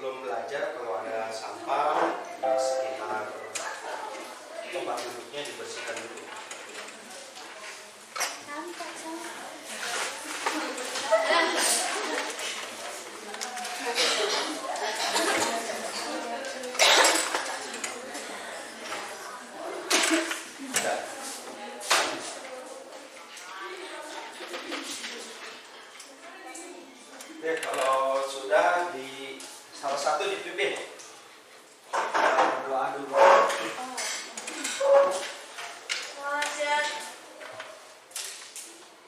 sebelum belajar kalau ada sampah di sekitar tempat duduknya dibersihkan dulu. Oke, kalau sudah di salah satu dipimpin doa dulu.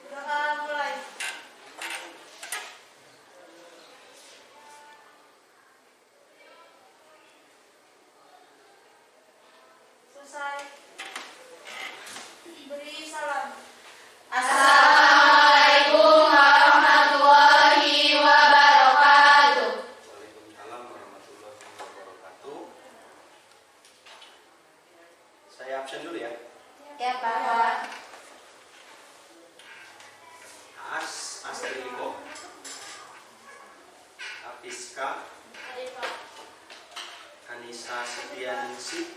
Doa mulai. Selesai. Beri salam. Assalamualaikum warahmatullahi wabarakatuh. Waalaikumsalam warahmatullahi wabarakatuh. Saya absen dulu ya. Ya Pak. Astriko, Apiska, Adik Pak. Anissa Setianingsih,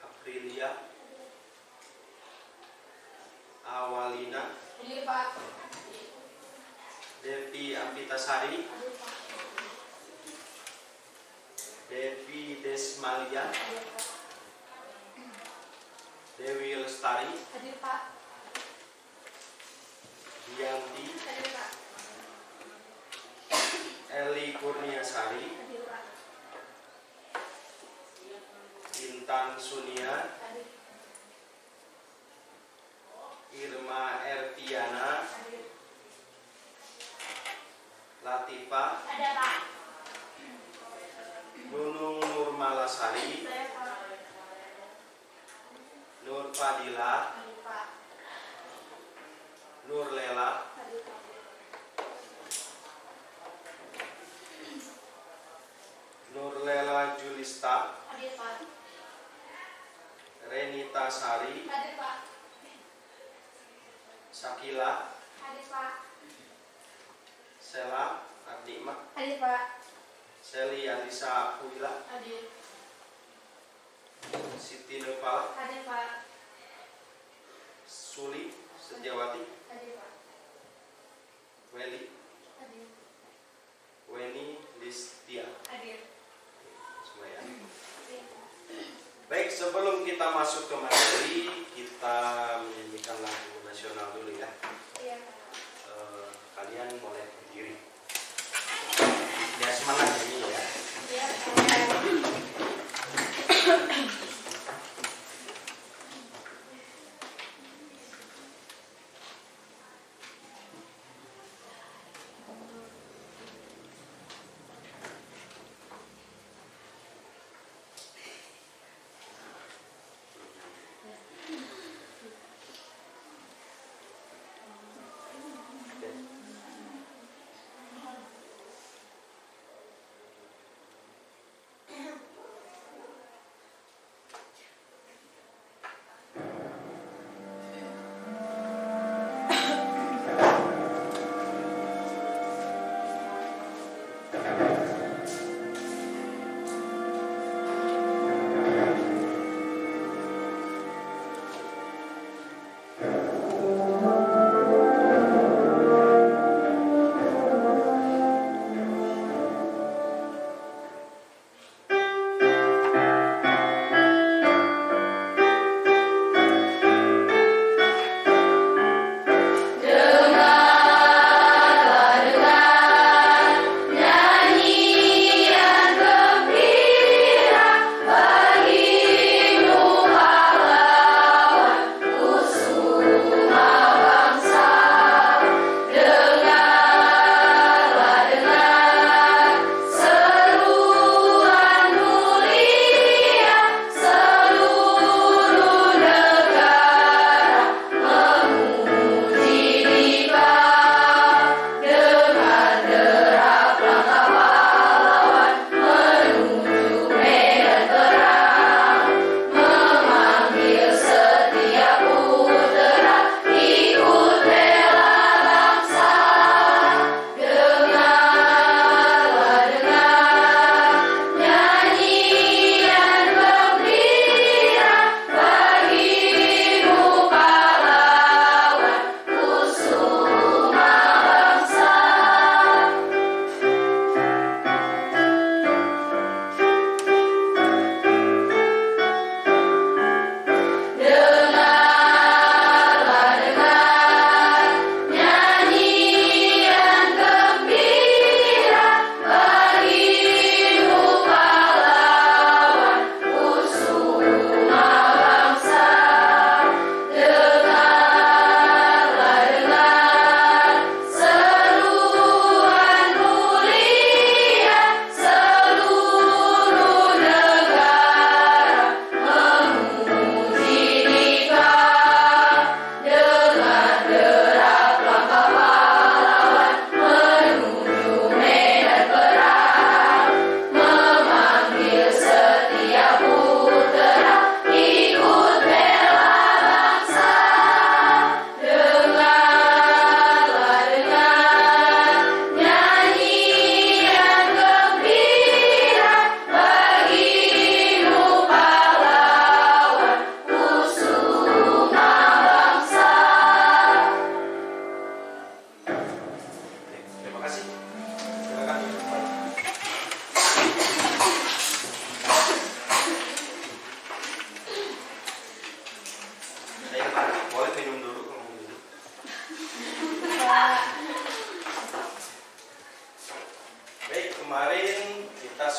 Aprilia, Awalina, Ini Pak. Devi Ampitasari, Adik Pak. Devi Desmalia, Dewi Lestari, Hadir Pak. Dianti, Adik Pak. Eli Kurniasari, Adik Pak. Intan Sunia, Adik. Irma Ertiana, Adik. Latifa, Ada Pak. Nunung Nurmalasari, Saya Pak. Nur Fadila, Adik Pak. Nur Lela, Adik Pak. Nur Lela Julista, Adik Pak. Renita Sari, Adik Pak. Sakila, Adik Pak. Sela Ardima, Adik Pak. Seli Alisa Huila, Adik. Siti Nurpala, Adik Pak. Suli Setiawati, Adik Pak. Weli, Adik. Weni Listia. Adik. Semua ya. Baik, sebelum kita masuk ke materi, kita menyanyikan lagu nasional dulu ya. Iya. Kalian boleh berdiri. Ya semangat ini ya. Iya.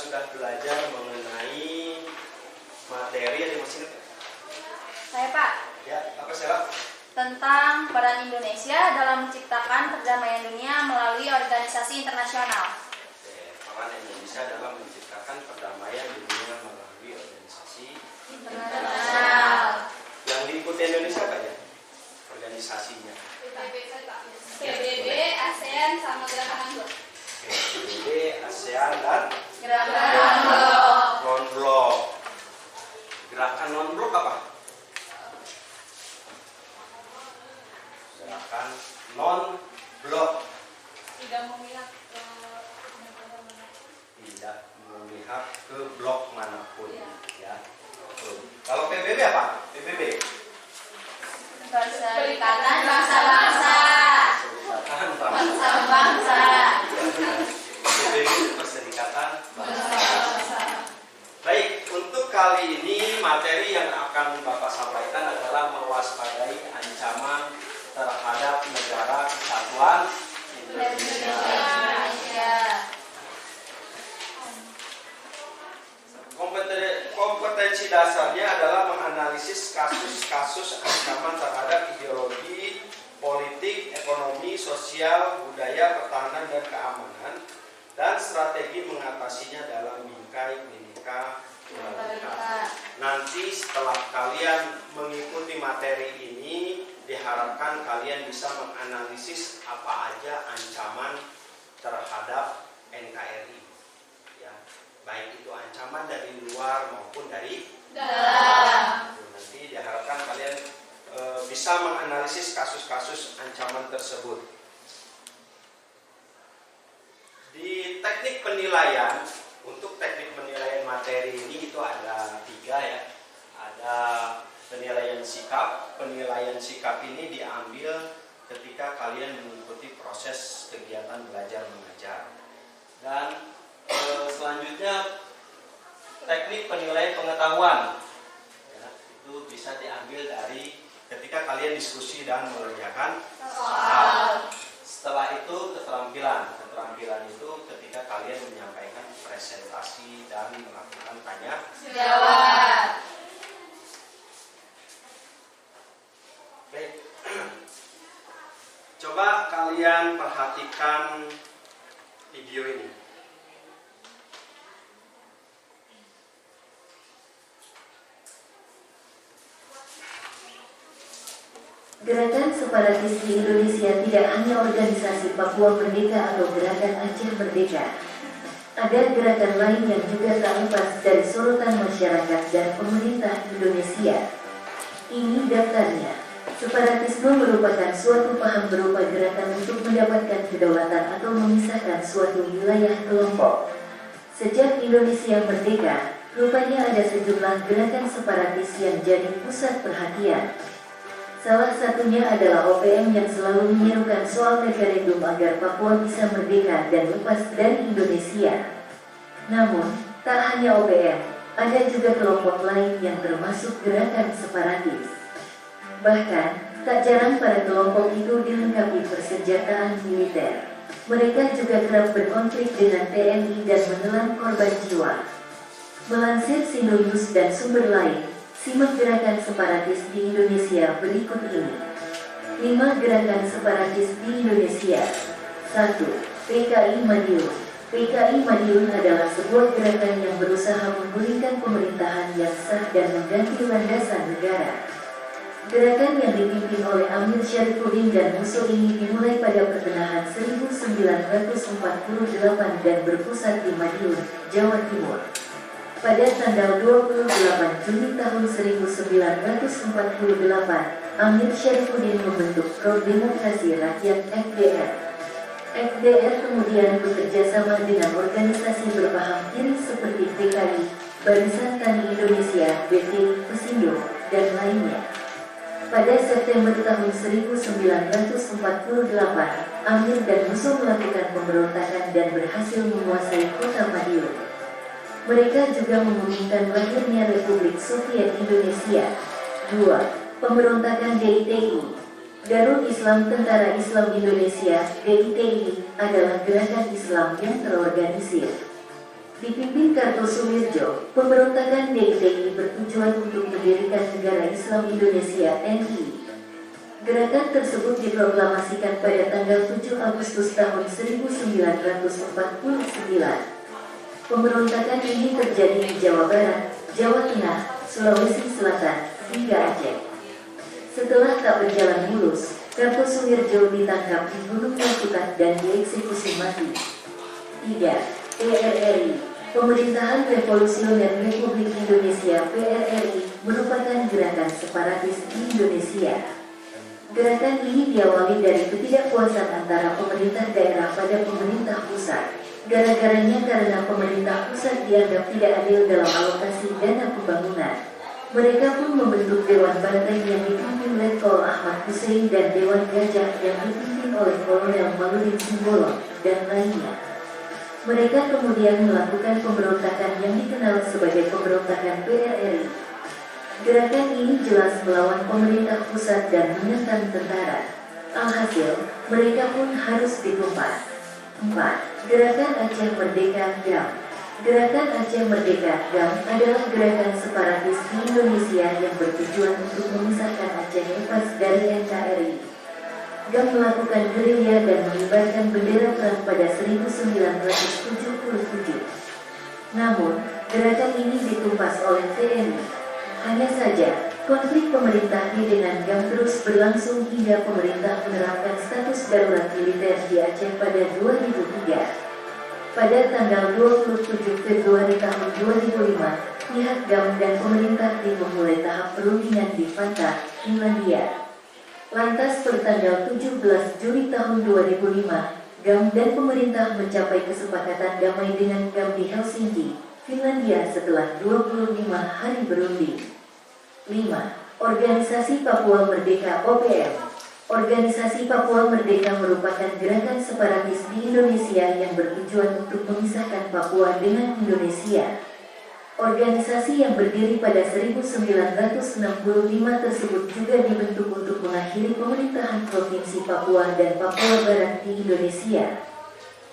sudah belajar mengenai materi yang masih ingat? Saya Pak, Ya, apa Sarah? tentang peran Indonesia dalam menciptakan perdamaian dunia melalui organisasi internasional. Oke, peran Indonesia dalam menciptakan perdamaian dunia melalui organisasi Internasional. yang diikuti Indonesia apa ya? Organisasinya. PBB, ASEAN, sama Gerakan Anggur. PBB, ASEAN dan Gerakan Blok. non-blok. Gerakan non-blok apa? Gerakan non-blok Tidak memihak ke tidak memihak ke blok manapun. Ya. Kalau PBB apa? PBB. Perserikatan Bangsa-Bangsa. Perserikatan Bangsa. PBB itu Perserikatan Bangsa. Baik, untuk kali ini materi yang akan Bapak sampaikan adalah mewaspadai ancaman terhadap negara kesatuan Indonesia. Kompetensi dasarnya adalah menganalisis kasus-kasus ancaman terhadap ideologi, politik, ekonomi, sosial, budaya, pertahanan, dan keamanan, dan strategi mengatasinya dalam bingkai Bhinneka Tunggal Ika. Nanti setelah kalian mengikuti materi ini, diharapkan kalian bisa menganalisis apa aja ancaman terhadap NKRI. Ya, baik itu ancaman dari luar maupun dari Dalam. Nanti diharapkan kalian bisa menganalisis kasus-kasus ancaman tersebut. Di teknik penilaian, untuk teknik penilaian materi ini itu ada 3 ya. Ada penilaian sikap. Penilaian sikap ini diambil ketika kalian mengikuti proses kegiatan belajar mengajar. Dan selanjutnya teknik penilaian pengetahuan, ya, itu bisa diambil dari ketika kalian diskusi dan mengerjakan soal. Setelah itu keterampilan. Keterampilan itu ketika kalian menyampaikan presentasi dan melakukan tanya Jawab. Baik. Coba kalian perhatikan video ini. Gerakan separatis di Indonesia tidak hanya organisasi Papua Merdeka atau Gerakan Aceh Merdeka. Ada gerakan lain yang juga tak lepas dari sorotan masyarakat dan pemerintah Indonesia. Ini daftarnya. Separatisme merupakan suatu paham berupa gerakan untuk mendapatkan kedaulatan atau memisahkan suatu wilayah kelompok. Sejak Indonesia merdeka, rupanya ada sejumlah gerakan separatis yang jadi pusat perhatian. Salah satunya adalah OPM yang selalu menyerukan soal referendum agar Papua bisa merdeka dan lepas dari Indonesia. Namun, tak hanya OPM, ada juga kelompok lain yang termasuk gerakan separatis. Bahkan, tak jarang para kelompok itu dilengkapi persenjataan militer. Mereka juga kerap berkonflik dengan TNI dan menelan korban jiwa. Melansir Sinonews dan sumber lain, simak gerakan separatis di Indonesia berikut ini. 5 gerakan separatis di Indonesia. 1. PKI Madiun. PKI Madiun adalah sebuah gerakan yang berusaha memulihkan pemerintahan yang sah dan mengganti landasan negara. Gerakan yang dipimpin oleh Amir Syarifuddin dan musuh ini dimulai pada pertengahan 1948 dan berpusat di Madiun, Jawa Timur. Pada tanggal 28 Juni tahun 1948, Amir Syarifuddin membentuk Front Demokrasi Rakyat (FDR). FDR kemudian bekerja sama dengan organisasi berpaham kiri seperti PKI, Barisan Tani Indonesia, BT, Pesindo, dan lainnya. Pada September tahun 1948, Amir dan musuh melakukan pemberontakan dan berhasil menguasai kota Madiun. Mereka juga memungkinkan lahirnya Republik Soviet Indonesia. 2. Pemberontakan DITI. Darul Islam Tentara Islam Indonesia (DITI) adalah gerakan Islam yang terorganisir. Dipimpin Kartosuwirjo, pemberontakan DITI bertujuan untuk mendirikan Negara Islam Indonesia (NI). Gerakan tersebut diproklamasikan pada tanggal 7 Agustus tahun 1949. Pemberontakan ini terjadi di Jawa Barat, Jawa Tengah, Sulawesi Selatan, hingga Aceh. Setelah tak berjalan mulus, Kartosuwirjo ditangkap di Gunung Yakutat dan dieksekusi mati. 3. PRRI, Pemerintahan Revolusioner Republik Indonesia (PRRI) merupakan gerakan separatis di Indonesia. Gerakan ini diawali dari ketidakpuasan antara pemerintah daerah pada pemerintah pusat. Gara-garanya karena pemerintah pusat dianggap tidak adil dalam alokasi dana pembangunan. Mereka pun membentuk Dewan Banteng yang dipimpin Letkol Ahmad Hussein dan Dewan Gajah yang dipimpin oleh Kolonel Maludin Simbolon dan lainnya. Mereka kemudian melakukan pemberontakan yang dikenal sebagai pemberontakan PRRI. Gerakan ini jelas melawan pemerintah pusat dan menentang tentara. Alhasil, mereka pun harus ditumpas. 4. Gerakan Aceh Merdeka (GAM). Gerakan Aceh Merdeka (GAM) adalah gerakan separatis di Indonesia yang bertujuan untuk memisahkan Aceh lepas dari NKRI. GAM melakukan gerilya dan mengibarkan bendera perang pada 1977. Namun, gerakan ini ditumpas oleh TNI. Hanya saja, konflik pemerintah dengan GAM terus berlangsung hingga pemerintah menerapkan status darurat militer di Aceh pada 2003. Pada tanggal 27 Februari tahun 2005, pihak GAM dan pemerintah memulai tahap perundingan di Vantaa, Finlandia. Lantas pertanggal 17 Juli tahun 2005, GAM dan pemerintah mencapai kesepakatan damai dengan GAM di Helsinki, Finlandia setelah 25 hari berunding. 5. Organisasi Papua Merdeka (OPM). Organisasi Papua Merdeka merupakan gerakan separatis di Indonesia yang bertujuan untuk memisahkan Papua dengan Indonesia. Organisasi yang berdiri pada 1965 tersebut juga dibentuk untuk mengakhiri pemerintahan Provinsi Papua dan Papua Barat di Indonesia.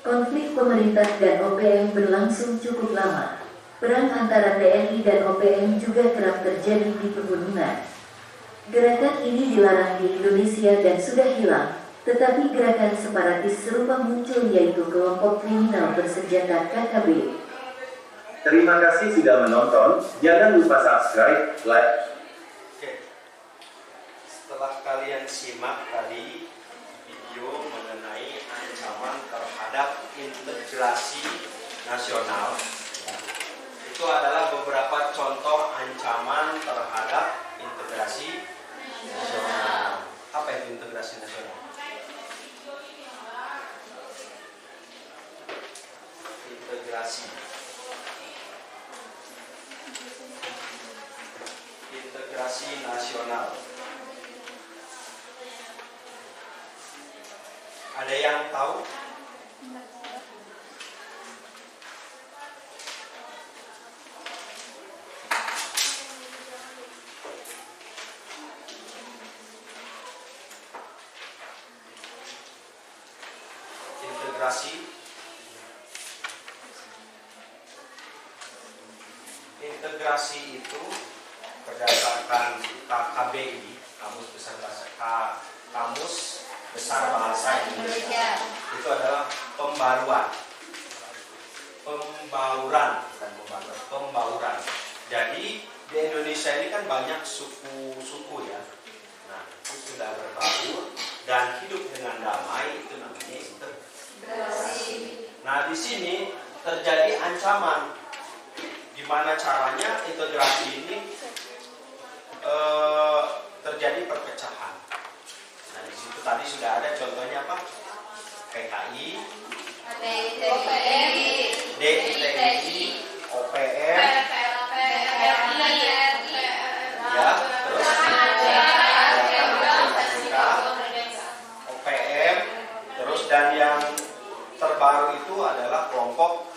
Konflik pemerintah dan OPM berlangsung cukup lama. Perang antara TNI dan OPM juga kerap terjadi di pegunungan. Gerakan ini dilarang di Indonesia dan sudah hilang, tetapi gerakan separatis serupa muncul yaitu kelompok kriminal bersenjata KKB. Terima kasih sudah menonton, jangan lupa subscribe, like. Oke. Setelah kalian simak tadi video mengenai ancaman terhadap integrasi nasional, ya, itu adalah beberapa contoh ancaman terhadap integrasi nasional. Apa itu integrasi nasional? Integrasi nasional. Ada yang tahu? Integrasi itu berdasarkan KBBI, Kamus Besar Bahasa Indonesia, itu adalah pembauran. Jadi di Indonesia ini kan banyak suku-suku ya. Nah, itu sudah berbaur dan hidup dengan damai, itu namanya integrasi. Nah, di sini terjadi ancaman. Gimana caranya integrasi ini terjadi perpecahan. Nah, di situ tadi sudah ada contohnya apa? PKI, DITI, OPM, ya, terus OPM, terus dan yang terbaru itu adalah kelompok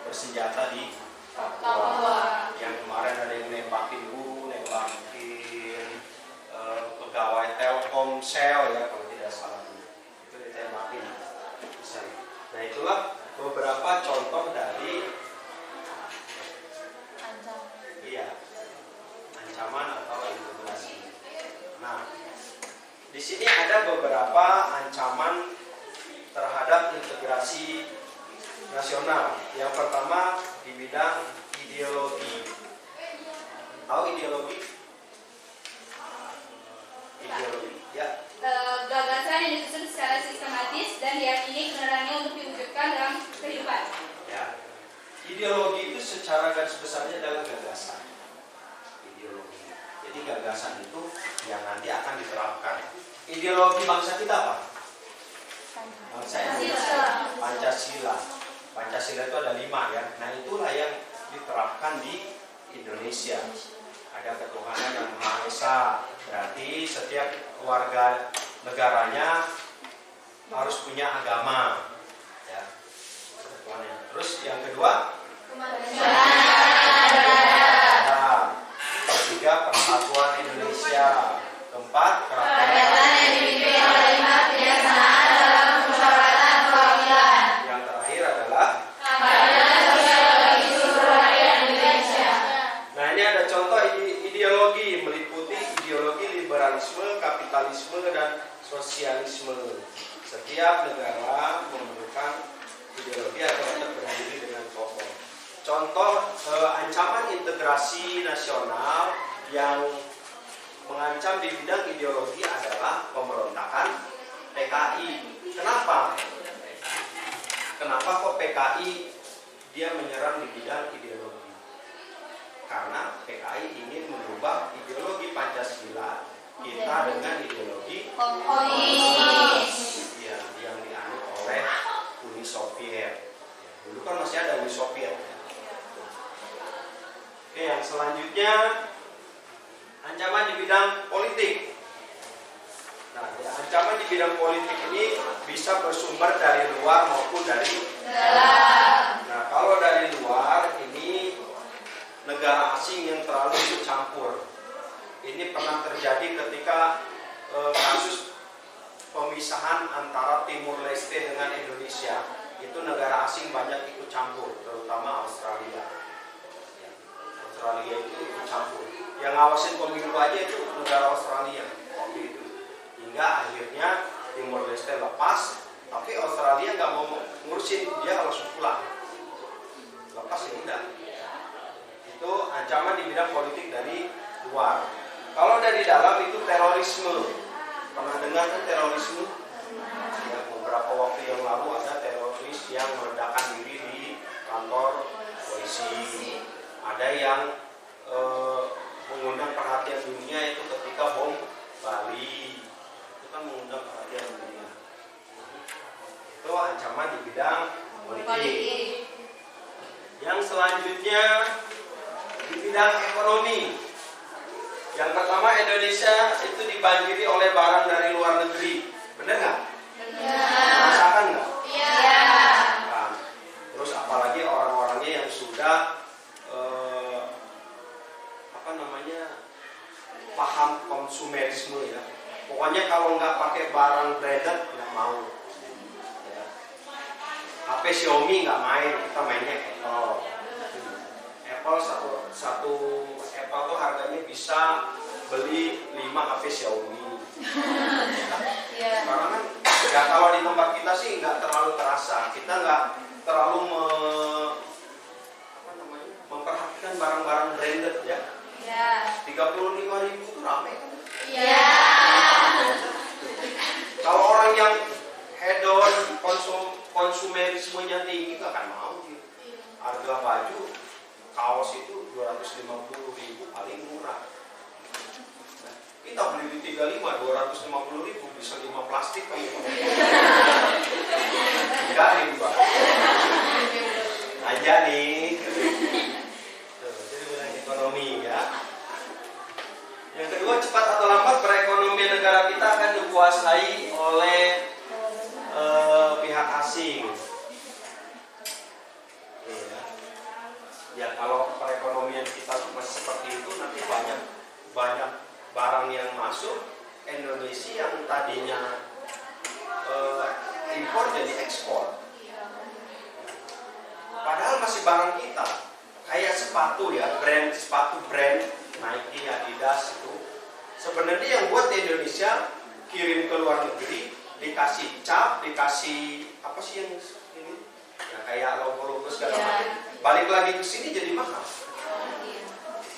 bersenjata di Papua. Yang kemarin ada yang nembakin guru, nembakin pegawai Telkomsel ya kalau tidak salah, itu ditembakin. Nah, itulah beberapa contoh dari sini ada beberapa ancaman terhadap integrasi nasional. Yang pertama di bidang ideologi. Tahu ideologi? Ideologi, ya. Gagasan yang disusun secara sistematis dan diyakini kebenarannya untuk diwujudkan dalam kehidupan. Ya. Ideologi itu secara garis besarnya adalah gagasan. Ideologi. Jadi gagasan itu yang nanti akan diterapkan. Ideologi bangsa kita apa? Bangsa Indonesia. Pancasila. Pancasila itu ada 5 ya. Nah itulah yang diterapkan di Indonesia. Ada ketuhanan yang Maha Esa. Berarti setiap warga negaranya harus punya agama. Ya. Terus yang kedua, ketiga persatuan Indonesia. Keempat, kerakyatan yang dipimpin oleh kebijaksanaan dalam kemusyawaratan perwakilan. Yang terakhir adalah keadilan sosial bagi seluruh rakyat Indonesia. Nah ini ada contoh ideologi meliputi ideologi liberalisme, kapitalisme, dan sosialisme. Setiap negara memerlukan ideologi atau tetap berdiri dengan kokoh. Contoh ancaman integrasi nasional yang mengancam di bidang ideologi adalah pemberontakan PKI. Kenapa? Kenapa kok PKI dia menyerang di bidang ideologi? Karena PKI ingin merubah ideologi Pancasila kita dengan ideologi komunis yang dianut oleh Uni Soviet. Dulu kan masih ada Uni Soviet. Oke, yang selanjutnya ancaman di bidang politik. Nah, ancaman di bidang politik ini bisa bersumber dari luar maupun dari dalam. Nah, kalau dari luar ini negara asing yang terlalu ikut campur. Ini pernah terjadi ketika kasus pemisahan antara Timur Leste dengan Indonesia. Itu negara asing banyak ikut campur, terutama Australia. Australia itu ikut campur. Yang ngawasin pemilu aja itu negara Australia waktu itu. Hingga akhirnya Timur Leste lepas, tapi Australia nggak mau ngurusin, dia langsung pulang. Lepas ya udah. Itu ancaman di bidang politik dari luar. Kalau dari dalam itu terorisme. Pernah dengar kan terorisme? Ya, beberapa waktu yang lalu ada teroris yang meledakkan diri di kantor polisi. Ada yang mengundang perhatian dunia itu ketika bom Bali. Itu kan mengundang perhatian dunia. Itu ancaman di bidang politik. Yang selanjutnya di bidang ekonomi. Yang pertama, Indonesia itu dibanjiri oleh barang dari luar negeri. Benar nggak? Benar. Merasakan nggak? Iya. Nah, terus apalagi orang-orangnya yang sudah paham konsumerisme ya. Pokoknya kalau nggak pakai barang branded nggak mau. Ya. HP Xiaomi nggak main, kita mainnya Apple. Apple satu Apple tuh harganya bisa beli 5 HP Xiaomi. Karena kan ya kalau di tempat kita sih nggak terlalu terasa. Kita nggak terlalu memperhatikan barang-barang branded ya. 35.000 itu rame kan? Iya. Kalau orang yang hedon konsumerismenya tinggi nggak akan mau gitu. Harga baju kaos itu 250.000 paling murah. Nah, kita beli di 35 250.000 bisa 5 plastik kan? Enggak nih Mbak. Aja nih. Jadi bilang ekonomi ya. Yang kedua, cepat atau lambat perekonomian negara kita akan dikuasai oleh pihak asing. Ya kalau perekonomian kita masih seperti itu, nanti banyak barang yang masuk Indonesia yang tadinya impor jadi ekspor. Padahal masih barang kita. Kayak sepatu ya, sepatu brand Nike, Adidas itu sebenarnya yang buat di Indonesia kirim ke luar negeri, dikasih cap, dikasih apa sih yang ini? Ya kayak logo-logo segala macam. Balik lagi ke sini jadi mahal.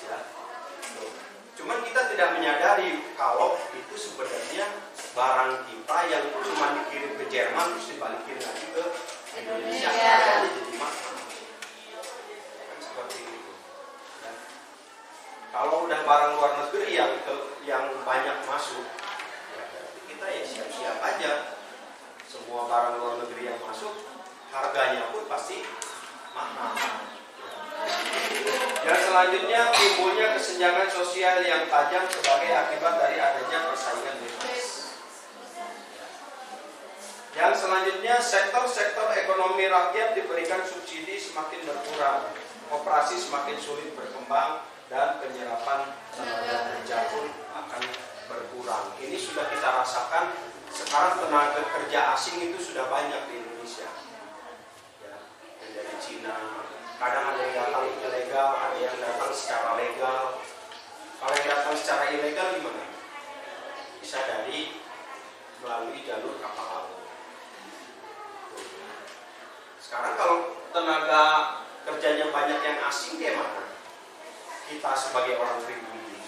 Ya. Tuh. Cuman kita tidak menyadari kalau itu sebenarnya barang kita yang cuma dikirim ke Jerman terus dibalikin lagi ke Indonesia, harganya jadi mahal. Kan seperti itu. Ya. Kalau udah barang luar negeri yang banyak masuk, ya kita ya siap-siap aja. Semua barang luar negeri yang masuk, harganya pun pasti mahal. Yang selanjutnya, timbulnya kesenjangan sosial yang tajam sebagai akibat dari adanya persaingan bebas. Yang selanjutnya, sektor-sektor ekonomi rakyat diberikan subsidi semakin berkurang, operasi semakin sulit berkembang, dan penyerapan tenaga kerja pun akan berkurang. Ini sudah kita rasakan. Sekarang tenaga kerja asing itu sudah banyak di Indonesia. Ya, yang dari Cina. Kadang ada yang datang ilegal, ada yang datang secara legal. Kalau yang datang secara ilegal gimana? Bisa dari melalui jalur kapal laut. Sekarang kalau tenaga kerjanya banyak yang asing, dia mana? Kita sebagai orang pribumi.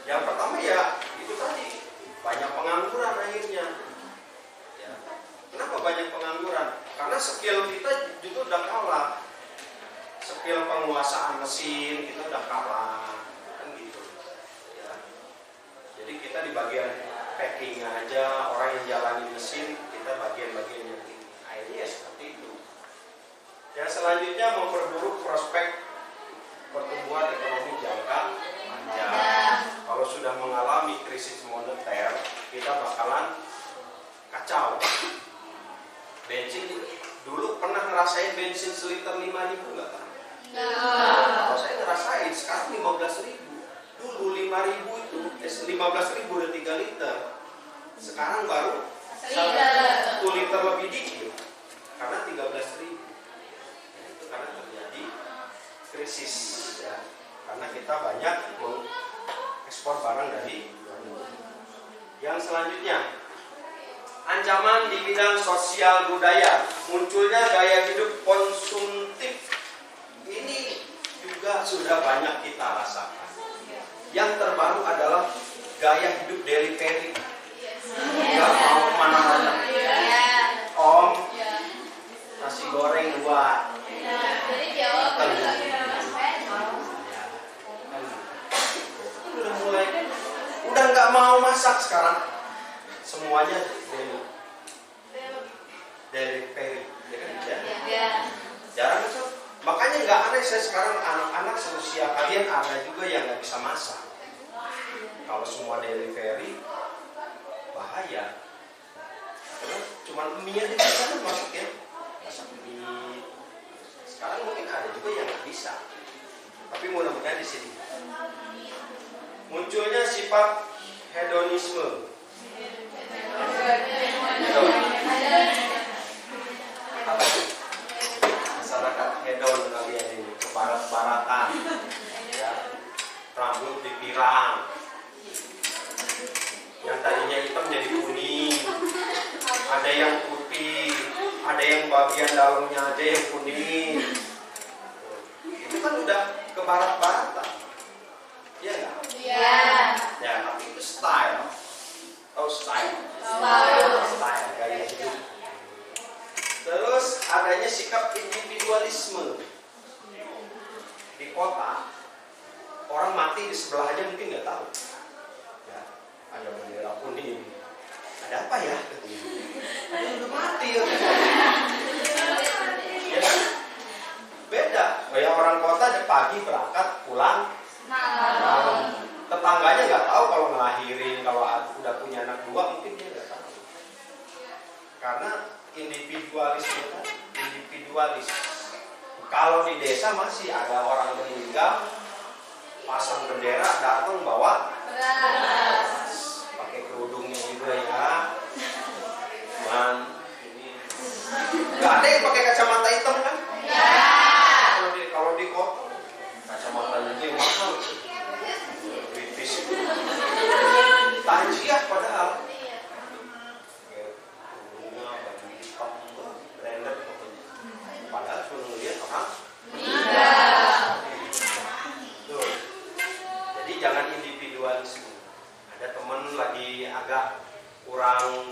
Yang pertama ya itu tadi, banyak pengangguran akhirnya. Ya. Kenapa banyak pengangguran? Karena skill kita juga udah kalah. Skill penguasaan mesin kita udah kalah, kan gitu. Ya. Jadi kita di bagian packing aja, orang yang jalani mesin, kita bagian-bagian yang ini. Akhirnya ya seperti itu. Yang selanjutnya memperburuk prospek pertumbuhan ekonomi jangka panjang. Kalau sudah mengalami krisis moneter, kita bakalan kacau. Bensin dulu pernah ngerasain bensin seliter 5.000 nggak kan? Kalau saya ngerasain sekarang 15.000. Dulu 5.000 itu 15.000 udah 3 liter. Sekarang baru 1 liter lebih dikit karena 13.000. Nah, itu karena terjadi krisis ya. Karena kita banyak mengekspor barang dari luar negeri. Yang selanjutnya, ancaman di bidang sosial budaya, munculnya gaya hidup konsumtif. Ini juga sudah banyak kita rasakan. Yang terbaru adalah gaya hidup delivery. Nggak mau kemana-mana. Om, nasi goreng 2. Udah mulai, udah nggak mau masak sekarang. Semuanya delivery, ya. Jarang itu. Makanya nggak aneh saya sekarang anak-anak seusia kalian ada juga yang nggak bisa masak. Kalau semua delivery, bahaya. Karena cuma mie aja bisa kan masak ya, masak mie. Sekarang mungkin ada juga yang nggak bisa. Tapi mudah-mudahan di sini munculnya sifat hedonisme. Masyarakat hedon kalian ini, kebarat-baratan, ya. Rambut dipirang, yang tadinya hitam jadi kuning, ada yang putih, ada yang bagian dalamnya aja yang kuning. Itu kan udah kebarat-baratan, ya nggak? Iya. Ya, tapi itu style. Tahu style? Style gaya hidup. Terus adanya sikap individualisme. Di kota, orang mati di sebelah aja mungkin nggak tahu. Ya, ada bendera kuning. Ada apa ya? Ada yang udah mati ya. Ya, beda. Kayak orang kota pagi berangkat, pulang malam. Tetangganya nggak tahu kalau ngelahirin, kalau udah punya anak 2 mungkin dia nggak tahu. Karena individualis. Kalau di desa masih ada orang meninggal, pasang bendera, datang bawa beras, pakai kerudungnya juga ya. Man, ini nggak ada yang pakai kacamata hitam kan? Kalau di kota kacamata ini mahal.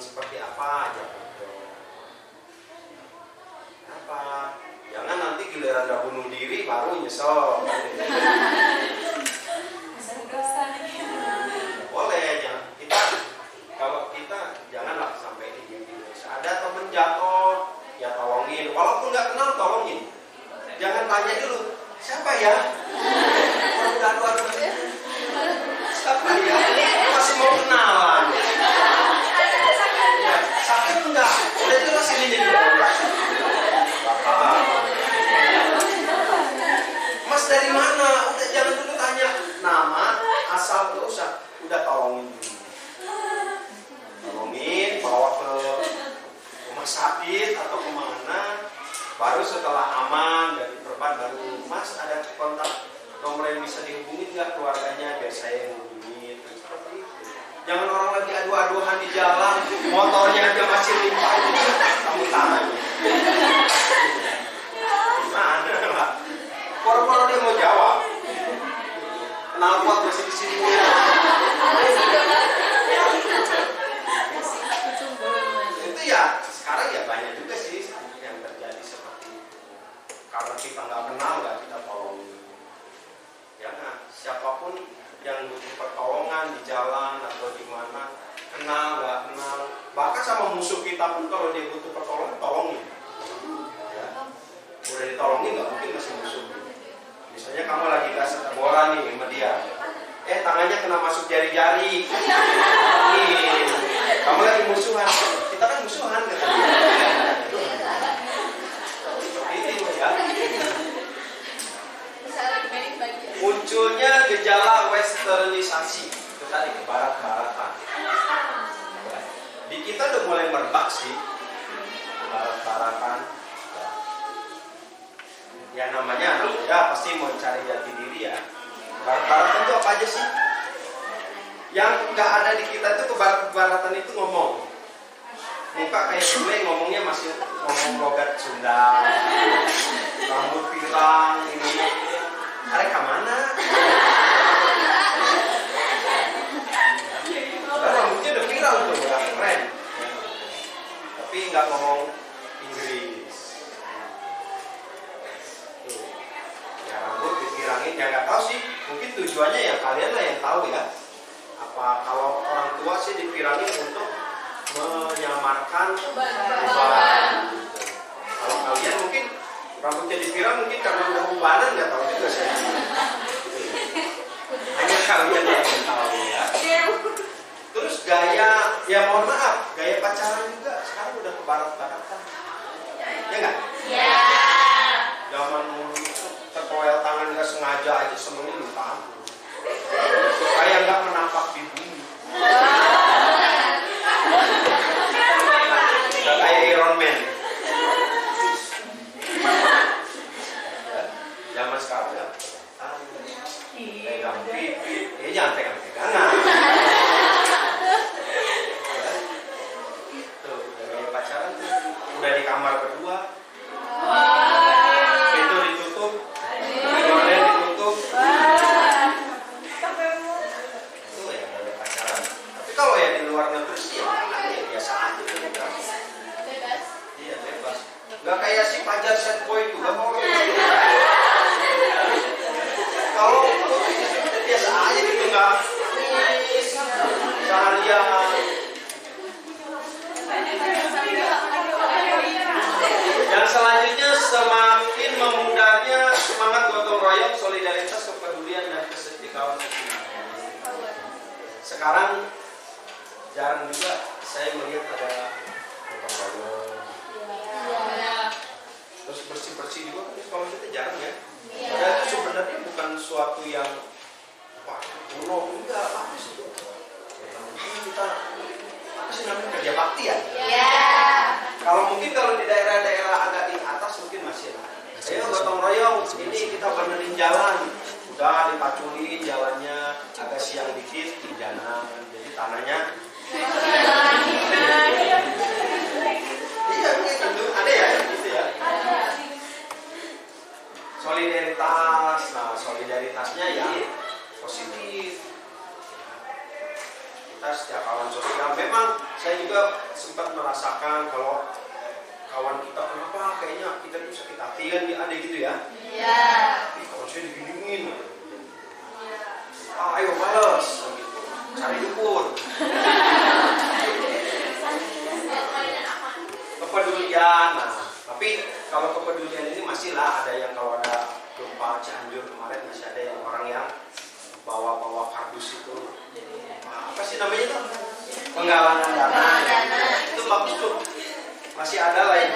seperti apa aja foto. Apa? Jangan nanti giliran udah bunuh diri baru nyesel. Boleh ya. Kalau kita janganlah sampai gitu. Ada temen jatuh, ya tolongin. Walaupun nggak kenal tolongin. Jangan tanya dulu, siapa ya? Aduh. Siapa ya? Masih mau kenalan. Ya, sakit enggak? Udah jelas ini jadi produk. Mas dari mana? Udah jangan dulu tanya nama, asal, nggak usah. Udah tolongin dulu. Tolongin, bawa ke rumah sakit atau kemana. Baru setelah aman dari korban baru, Mas ada kontak nomor yang bisa dihubungi nggak keluarganya biar saya yang hubungin. Seperti itu. Jangan orang lagi adu-aduhan di jalan, motornya aja masih limpah itu, kamu tanya. Gimana lah? Poro-poro dia mau jawab. Kenal pot masih di sini. Itu ya sekarang ya banyak juga sih yang terjadi seperti itu. Karena kita nggak kenal nggak kita tolongin. Ya nah, siapapun yang butuh pertolongan di jalan atau di mana, kenal nggak kenal, bahkan sama musuh kita pun kalau dia butuh pertolongan tolongin. Ya. Udah ditolongin nggak mungkin masih musuh. Misalnya kamu lagi kasih teguran nih sama dia, tangannya kena masuk jari-jari. Nih, kamu lagi musuhan, kita kan musuhan kan? Seperti itu ya. Munculnya gejala westernisasi, itu tadi ke barat-baratan. Di kita udah mulai merebak sih, barat-baratan. Ya namanya anak muda pasti mau cari jati diri ya. Barat-baratan itu apa aja sih? Yang nggak ada di kita itu ke barat-baratan itu ngomong. Muka kayak gue ngomongnya masih ngomong logat Sunda. Rambut pirang ini. Ada kemana? Karena rambutnya udah pirang tuh, udah keren. Tapi nggak ngomong Inggris. Tuh. Ya rambut dipirangin, ya nggak tahu sih. Mungkin tujuannya ya kalian lah yang tahu ya. Apa kalau orang tua sih dipirangin untuk menyamarkan ubanan. Kalau kalian mungkin rambutnya dipirang mungkin karena udah ubanan nggak tahu juga saya. Hanya kalian yang tahu ya. Terus gaya, ya mohon maaf, gaya pacaran juga sekarang udah ke barat-baratan. Ya nggak? Ya. Zaman terkoel tangan nggak sengaja aja semuanya minta ampun. Kayak nggak menampak di bumi. Udah kayak Iron Man. Zaman sekarang ya pegang pipi, jangan pegang-pegangan. Tuh, dari pacaran tuh udah di kamar berdua, pintu ditutup, gorden ditutup. Itu ya dari pacaran. Tapi kalau ya di luar negeri sih ya biasa aja bebas. Iya bebas. Gak kayak si pacar set boy juga mau. Kalau biasa aja gitu nggak seharian. Yang selanjutnya semakin memudahnya semangat gotong royong, solidaritas, kepedulian dan kesetiakawan. Sekarang jarang juga saya melihat ada gotong royong. Terus bersih-bersih juga kan kalau kita jarang ya. Padahal itu sebenarnya bukan suatu yang kuno, enggak, bagus itu. Kita apa sih namanya kerja bakti ya? Kalau mungkin kalau di daerah-daerah agak di atas mungkin masih lah. Ayo gotong royong, ini kita benerin jalan. Udah dipaculin jalannya, agak siang dikit di jalan. Jadi tanahnya iya gitu, ada ya gitu ya. Solidaritas, nah solidaritasnya ya positif. Kita setiap kawan sosial, memang saya juga sempat merasakan kalau kawan kita kenapa kayaknya kita tuh sakit hati kan, ada gitu ya? Iya. Kawan saya diginiin. Ayo males, gitu. Cari dukun. Kepedulian, nah, tapi kalau kepedulian ini masih lah ada yang kalau ada gempa Cianjur kemarin masih ada yang orang yang bawa kardus itu, apa sih namanya tuh? Penggalangan dana. Itu bagus tuh, masih ada lah yang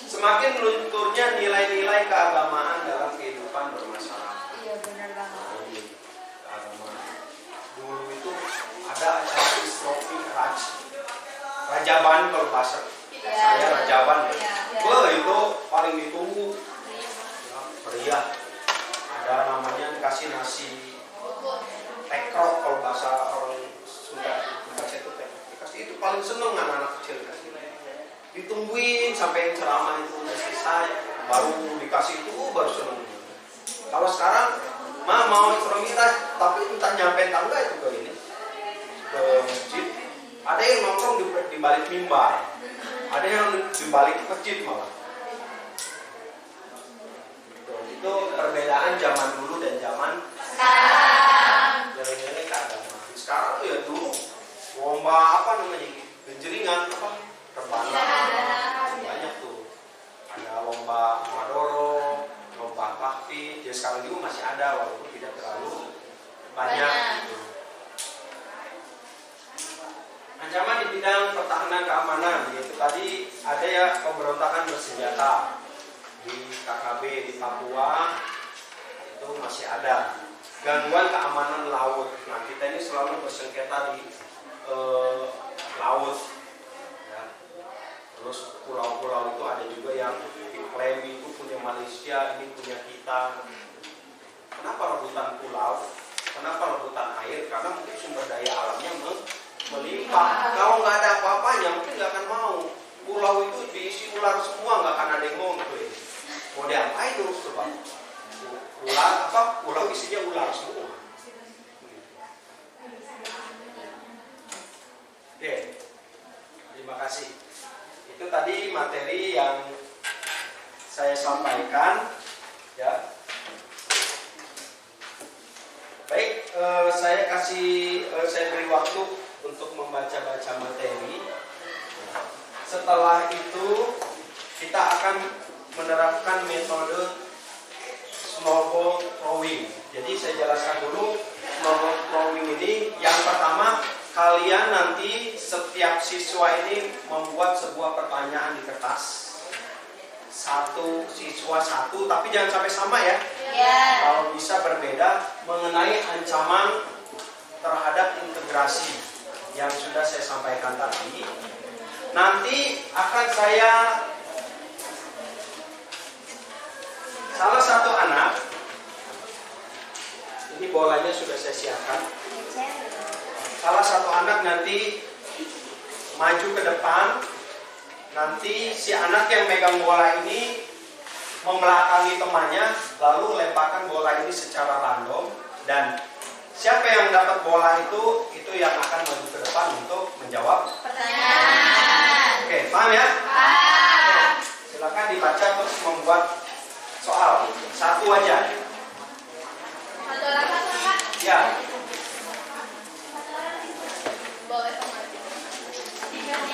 semakin lunturnya nilai-nilai keagamaan dalam kehidupan bermasyarakat. Iya benar banget. Jadi, agama dulu itu ada acara istrofi Rajaban kalau bahasa saya Rajaban. Wah itu paling ditunggu. Ya, meriah. Ada namanya dikasih nasi tekrok kalau bahasa orang Sunda itu dikasih, itu paling seneng anak-anak kecil dikasih. Ditungguin sampai ceramah itu udah selesai baru dikasih itu baru seneng. Kalau sekarang mau ekstremitas tapi entah nyampe tangga itu ke ini ke masjid. Ada yang nongkrong di balik mimbar, ada yang di balik masjid malah. Itu perbedaan zaman dulu dan zaman sekarang. Jalan-jalan keagamaan. Sekarang ya dulu lomba apa namanya, genjeringan apa terbang banyak tuh. Ada lomba madoro, lomba tahfidz. Ya sekarang juga masih ada walaupun tidak terlalu banyak. Gitu. Ancaman di bidang pertahanan keamanan, yaitu tadi ada ya pemberontakan bersenjata di KKB di Papua itu masih ada. Gangguan keamanan laut. Nah kita ini selalu bersengketa di laut. Ya. Terus pulau-pulau itu ada juga yang diklaim itu punya Malaysia, ini punya kita. Kenapa rebutan pulau? Kenapa rebutan air? Karena mungkin sumber daya alamnya melimpah. Kalau nggak ada apa-apanya mungkin nggak akan mau. Pulau itu diisi ular semua, nggak akan ada yang mau gitu. Mau diapain terus coba? Ular apa? Pulau isinya ular semua. Oke, terima kasih. Itu tadi materi yang saya sampaikan, ya. Baik, saya beri waktu untuk membaca-baca materi. Setelah itu kita akan menerapkan metode snowball throwing. Jadi saya jelaskan dulu snowball throwing ini. Yang pertama, kalian nanti setiap siswa ini membuat sebuah pertanyaan di kertas. Satu siswa satu, tapi jangan sampai sama ya. Kalau bisa berbeda mengenai ancaman terhadap integrasi yang sudah saya sampaikan tadi. Nanti akan saya salah satu anak, ini bolanya sudah saya siapkan. Salah satu anak nanti maju ke depan. Nanti si anak yang megang bola ini membelakangi temannya, lalu lemparkan bola ini secara random, dan siapa yang dapat bola itu yang akan maju ke depan untuk menjawab pertanyaan. Oke, paham ya? Paham. Silakan dibaca terus membuat soal. Satu aja. Ya.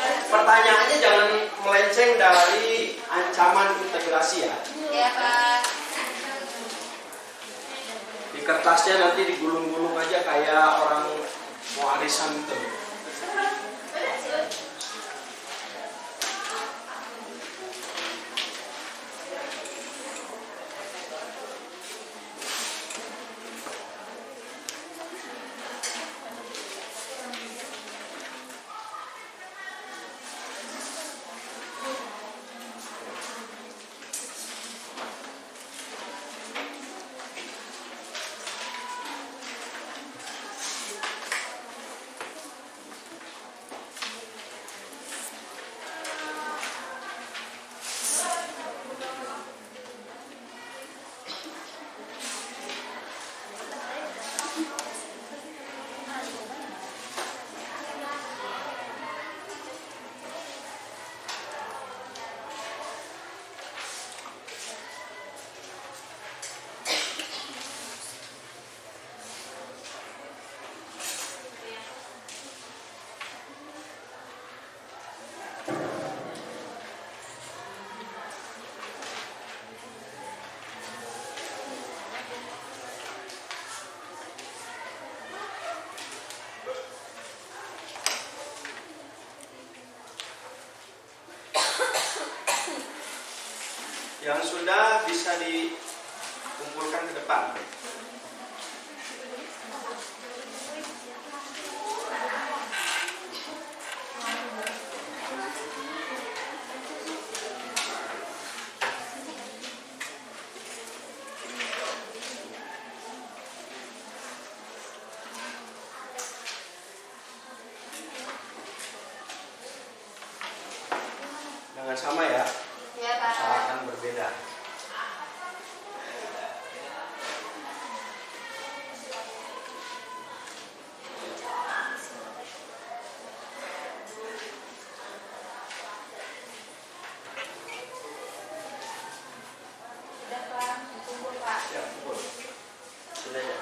Pertanyaannya jangan melenceng dari ancaman integrasi ya. Iya Pak. Di kertasnya nanti digulung-gulung aja kayak orang mau arisan gitu. Yang sudah bisa dikumpulkan ke depan. Jangan sama ya, Ya, Pak. akan berbeda. Udah, Pak. Tunggu, Pak. Ya, betul. Sudah ya.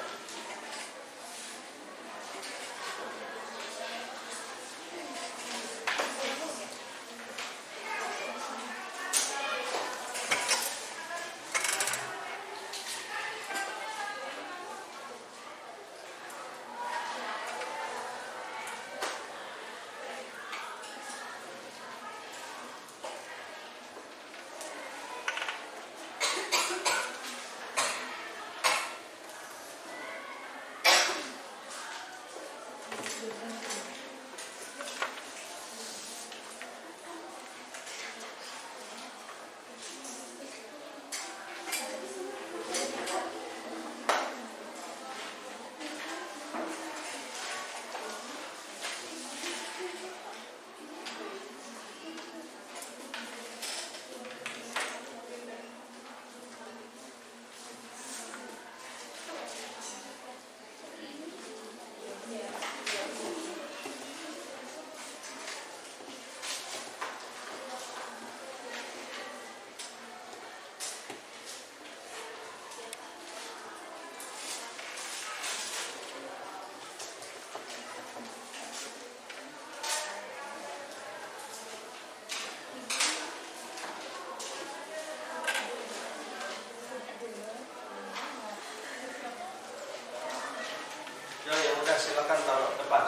Ya, yang udah silakan taruh depan.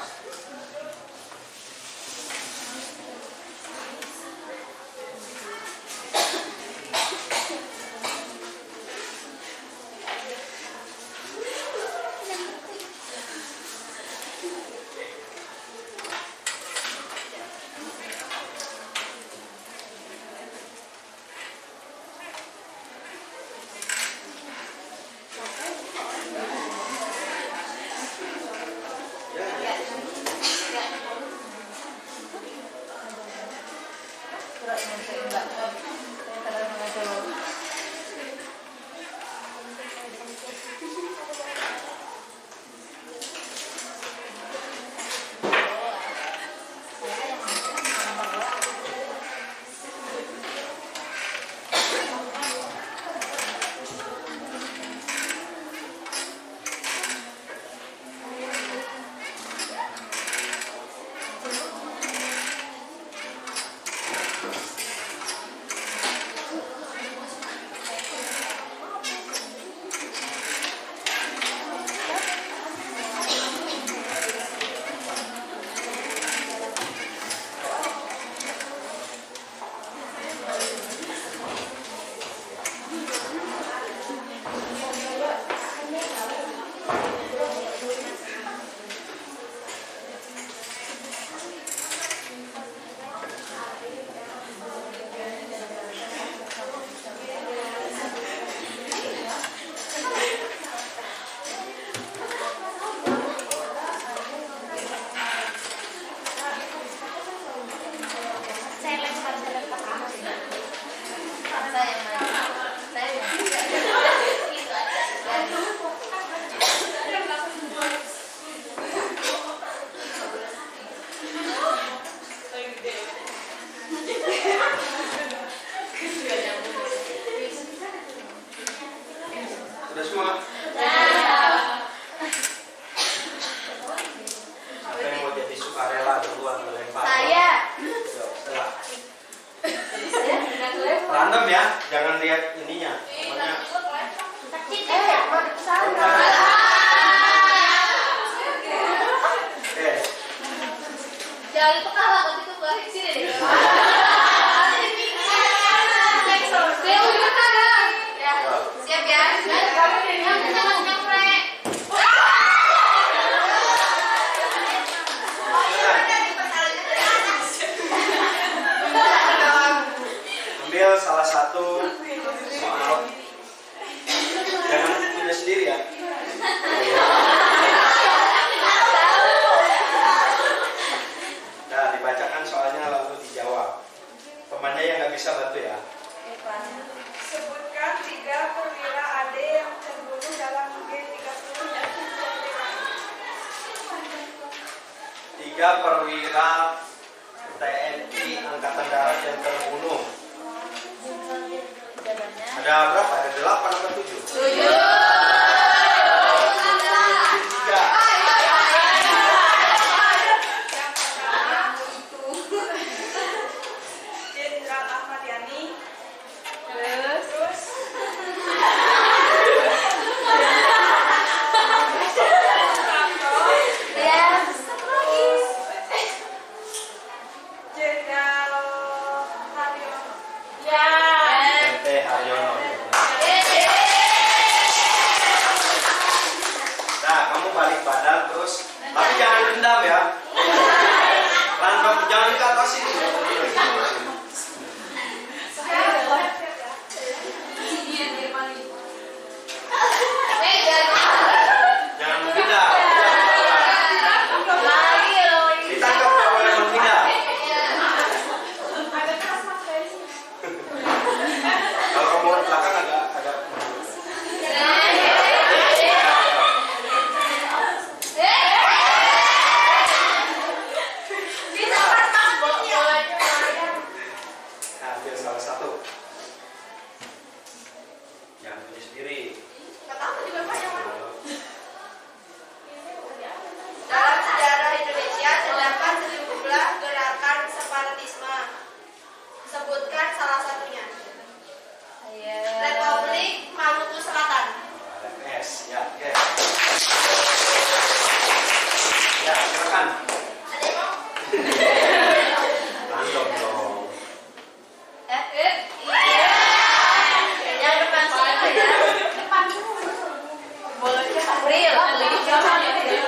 Sudah semua? Siapa yang mau jadi sukarela duluan melempar? Saya. Yuk, setelah. Random ya, jangan lihat ininya. Pokoknya Jangan lupa kalah waktu itu ke sini deh. Saya udah satu soal. Jangan punya sendiri ya. Nah, dibacakan soalnya lalu dijawab. Temannya yang nggak bisa bantu ya. Sebutkan 3 perwira AD yang terbunuh dalam G30 dan Tiga perwira TNI Angkatan Darat yang terbunuh. Ada berapa? Ada 8 atau 7? 7. Tiga. Jenderal Ahmad Yani, Terus ya, satu lagi. Jenderal Haryono. Ya. MT Haryono. Nah, kamu balik badan terus, tapi jangan dendam ya. Lanjut, jangan ke atas ini. Jangan menghindar. Lagi loh. Ditangkap nggak boleh menghindar. Ada keras mas dari sini. Kalau kamu di belakang agak nah, ambil salah satu. Jangan pilih sendiri. Dalam sejarah Indonesia terdapat sejumlah gerakan separatisme. Sebutkan salah satunya. Republik Maluku Selatan. RMS, ya, oke. Ya, silakan. Ada yang mau? Random dong. Yang depan sini ya. Depan April.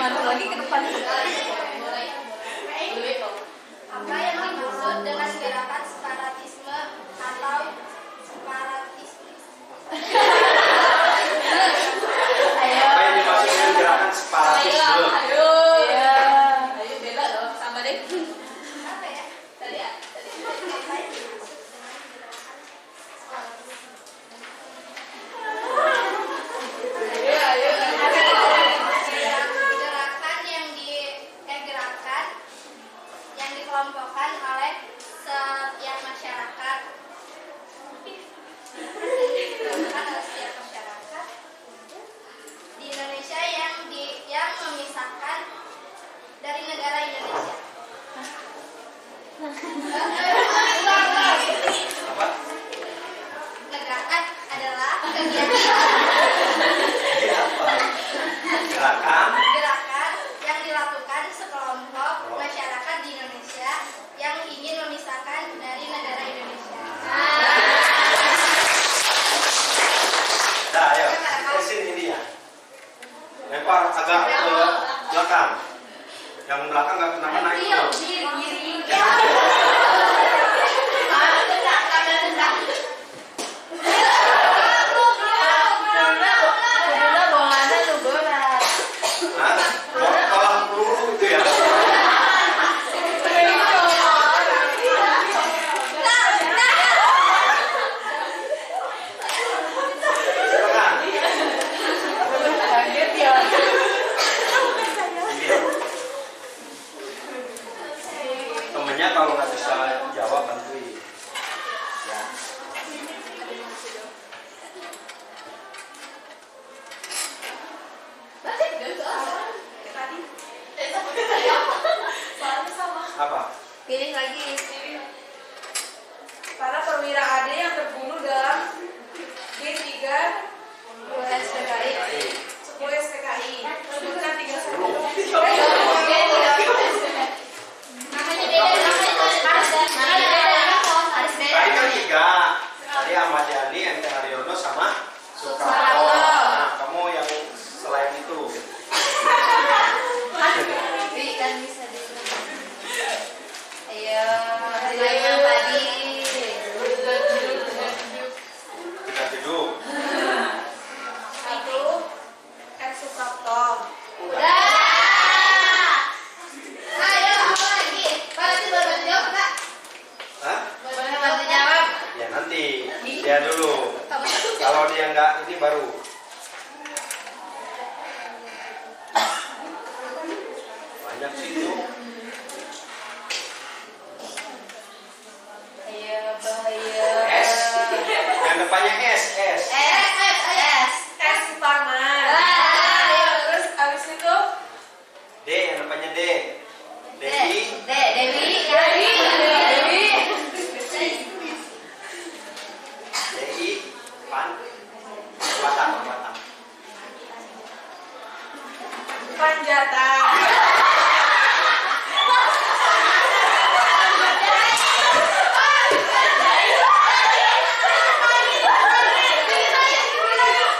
Mantu lagi ke depan. Apa yang dimaksud dengan gerakan separatisme atau separatisme? Apa yang dimaksud dengan gerakan separatisme? Ayo beda loh, sama deh. Apa ya? Tadi ya. Apa yang dimaksud gerakan yang dikelompokkan oleh setiap masyarakat. Di Indonesia yang memisahkan dari negara Indonesia. Apa? Gerakan adalah kegiatan Ini apa? Gerakan yang dilakukan sekelompok masyarakat di Indonesia yang ingin memisahkan dari negara Indonesia. Dah, ayo. Terusin ini ya. Lempar agak ke belakang. Yang belakang nggak kena itu. Judulnya bolanya lu berat. Nah, kolam peluru itu ya. Silakan. Kaget ya. Ini ya. Temennya kalau nggak bisa jawab bantuin. Ya. Apa? Pilih lagi. Para perwira AD yang terbunuh dalam G3 SPKI. 10 SPKI. Sebutkan 3 saja. Namanya beda, Harus beda. Tadi kan 3. Tadi Ahmad Yani, MT Haryono sama Soekarno. Soekarno. Nah, kamu yang selain itu. Kan bisa deh. Ayo. Dewi. DI Batang. Panjatan.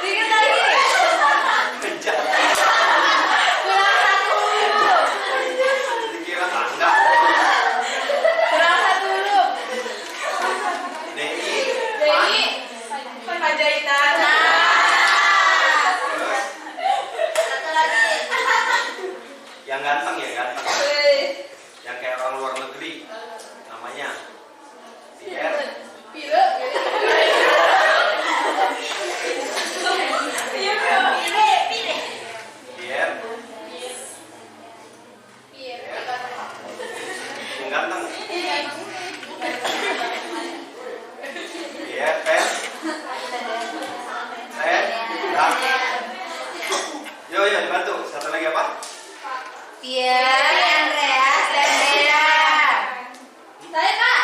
Dikit lagi. Kurang satu huruf. Dikira tangga. Kurang satu huruf. DI Dewi. Panjaitan. terus Satu lagi. yang ganteng yang kayak orang luar negeri namanya Pierre. Pierre yang ganteng. Pierre Pen Yo dibantu. Satu lagi apa? Pierre, Andreas, dan Dea. Saya Kak.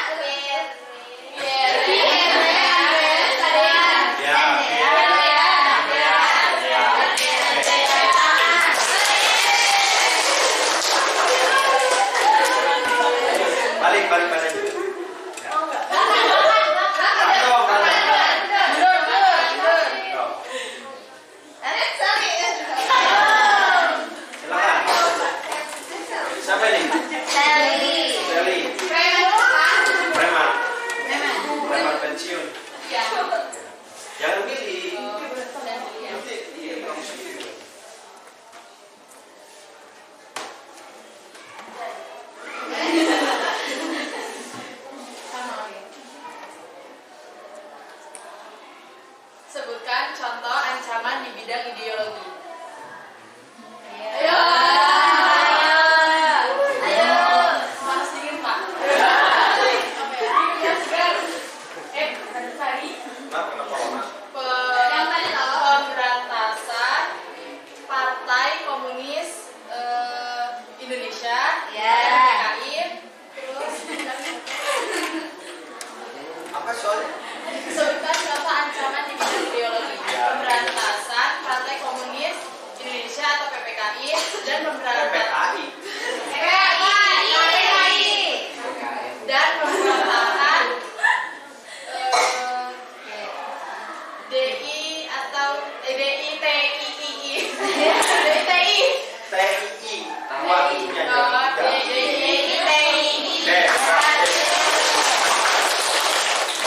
Ya, balik aja. Ya. Ayo, balik. Silakan. Siapa ini? Sally. Sally. Preman pensiun. Jangan milih. Nanti dia belum sendiri. Sebutkan contoh ancaman di bidang ideologi. Ayo. Mas dingin, Pak. Kenapa Mas? Yang tadi tahu. Pemberantasan Partai Komunis Indonesia, Ya. PKI. Terus Apa soalnya? Sebutkan contoh ancaman di bidang ideologi. Ya. Pemberantasan Partai Komunis Indonesia atau PPKI dan pemberantasan dan pemberantasan DI atau DITII. DITI. TII. Wah, itunya Oh, tiga. DITI.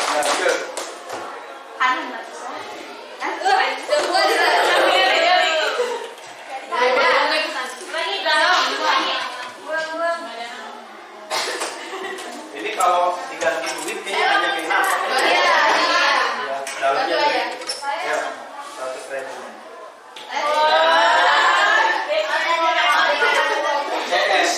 Lanjut. semua Ini kalau diganti duit kayaknya banyak yang nangkep. Iya. Ya, dalamnya Satu aja. ya, 100.000. CS.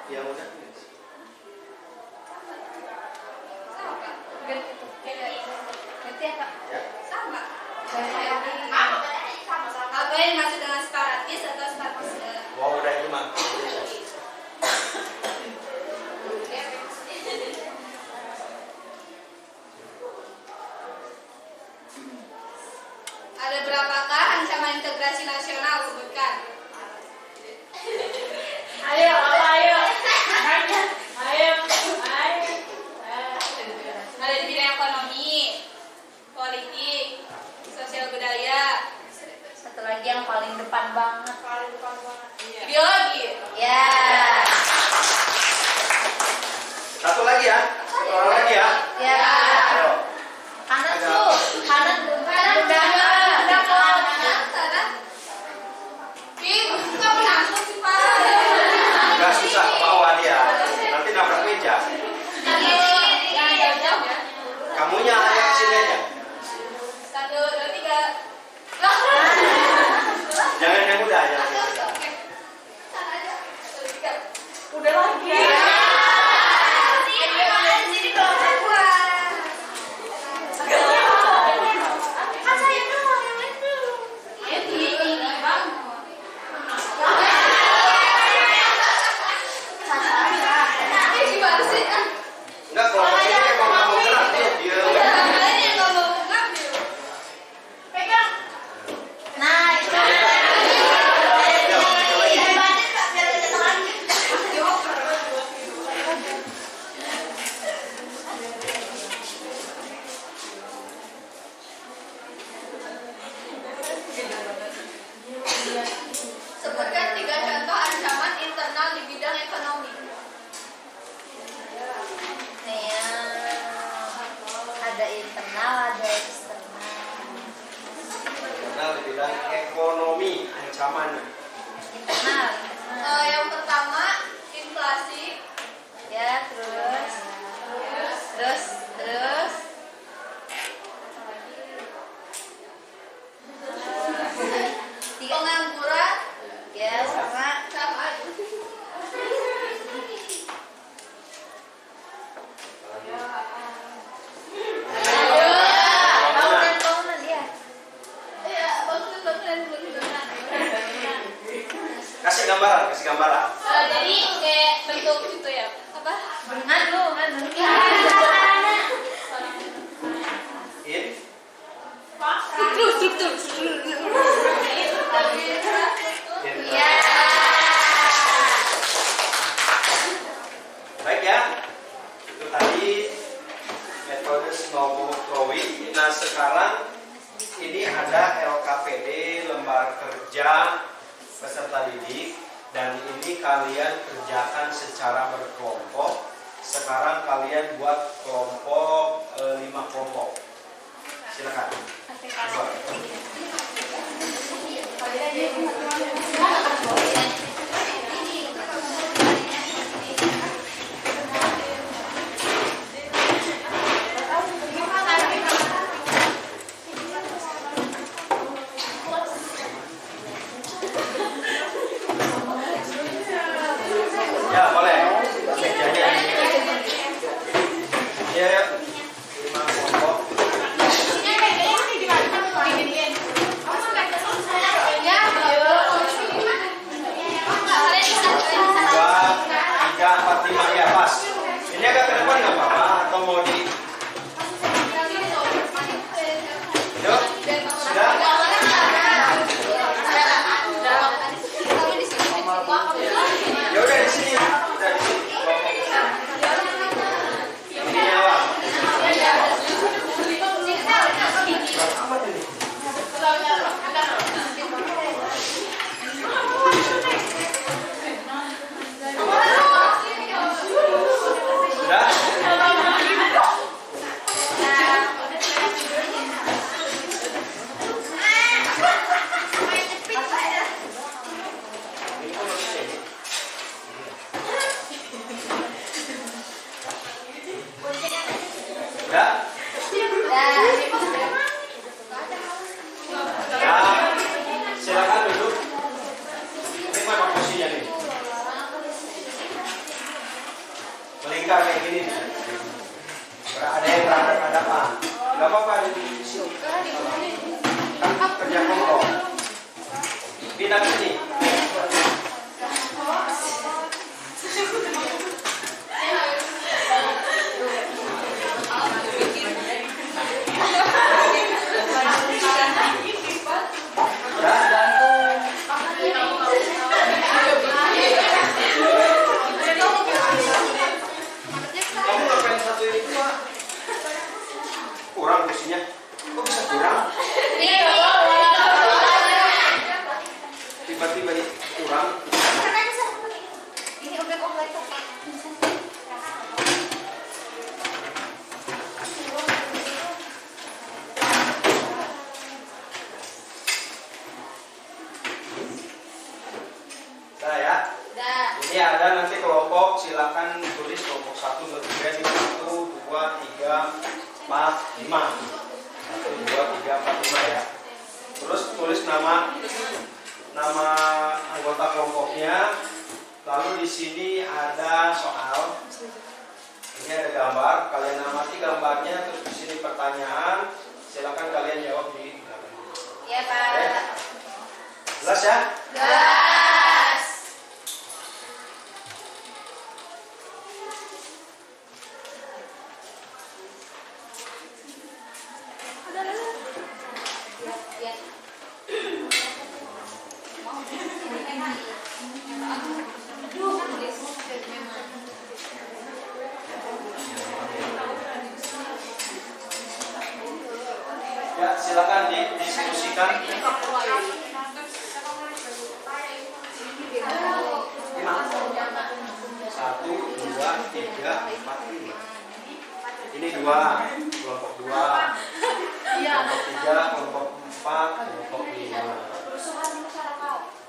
Yang udah. Ya. Apa yang dimaksud dengan separatis atau separatisme? Mau udah itu mah. Ada berapakah ancaman integrasi nasional? Sebutkan. Ayo. Ada di bidang ekonomi, politik, sosial budaya, Satu lagi yang paling depan banget. biologi. Ya. Satu lagi ya. Satu orang lagi ya. Ya. Ayo. Kanan tuh. Kanan Kamu langsung sih Pak. Gak susah ke bawah dia. Nanti nabrak meja. Jangan jauh-jauh ya. Kamunya yang sini aja. 1, 2, 3. Jangan yang muda, jangan yang muda. Oke. Sana aja. 1, 2, 3. samanya. Internal. Yang pertama inflasi. Ya, terus. Pengangguran. Ya, sama. Bangunan dia. Ya, bangunan. Kasih gambaran. Jadi kayak bentuk itu ya. Apa? Nganu. In Struktur. Ya. Baik ya, itu tadi metode snowballing. Nah sekarang ini ada LKPD, lembar kerja peserta didik, dan ini kalian kerjakan secara berkelompok. Sekarang kalian buat kelompok 5 kelompok. Silakan. Buat. Ya boleh. Mejanya. Ya, 5 kelompok. Ya pas. Ini agak ke depan nggak apa-apa atau mau di? Yuk, sudah. Ya udah di sini. Udah di sini. Ini nyala. Apa ini? Sudah? Sudah? Ya, silakan duduk. Ini mana posisinya nih? Melingkar kayak gini nih. Ada yang berhadapan. Gak apa-apa di sini. Kerja kelompok. Pindah ke sini. Kamu ngapain satu ini dua? Kurang kursinya. Kok bisa kurang? Tiba-tiba ini kurang. Ini udah komplek. Nah ya. Ini ada nanti kelompok, silakan tulis kelompok 1, 2, 3, ini 1, 2, 3, 4, 5. 1, 2, 3, 4, 5 ya. Terus tulis nama anggota kelompoknya. Lalu di sini ada soal. Ini ada gambar, kalian amati gambarnya, terus di sini pertanyaan. Silakan kalian jawab di belakang. Ya, Pak. Oke. Jelas ya? Gas. Ya, silakan didiskusikan. 5. 1, 2, 3, 4, 5. Ini 2, kelompok 2. Kelompok 3, kelompok 4, kelompok 5.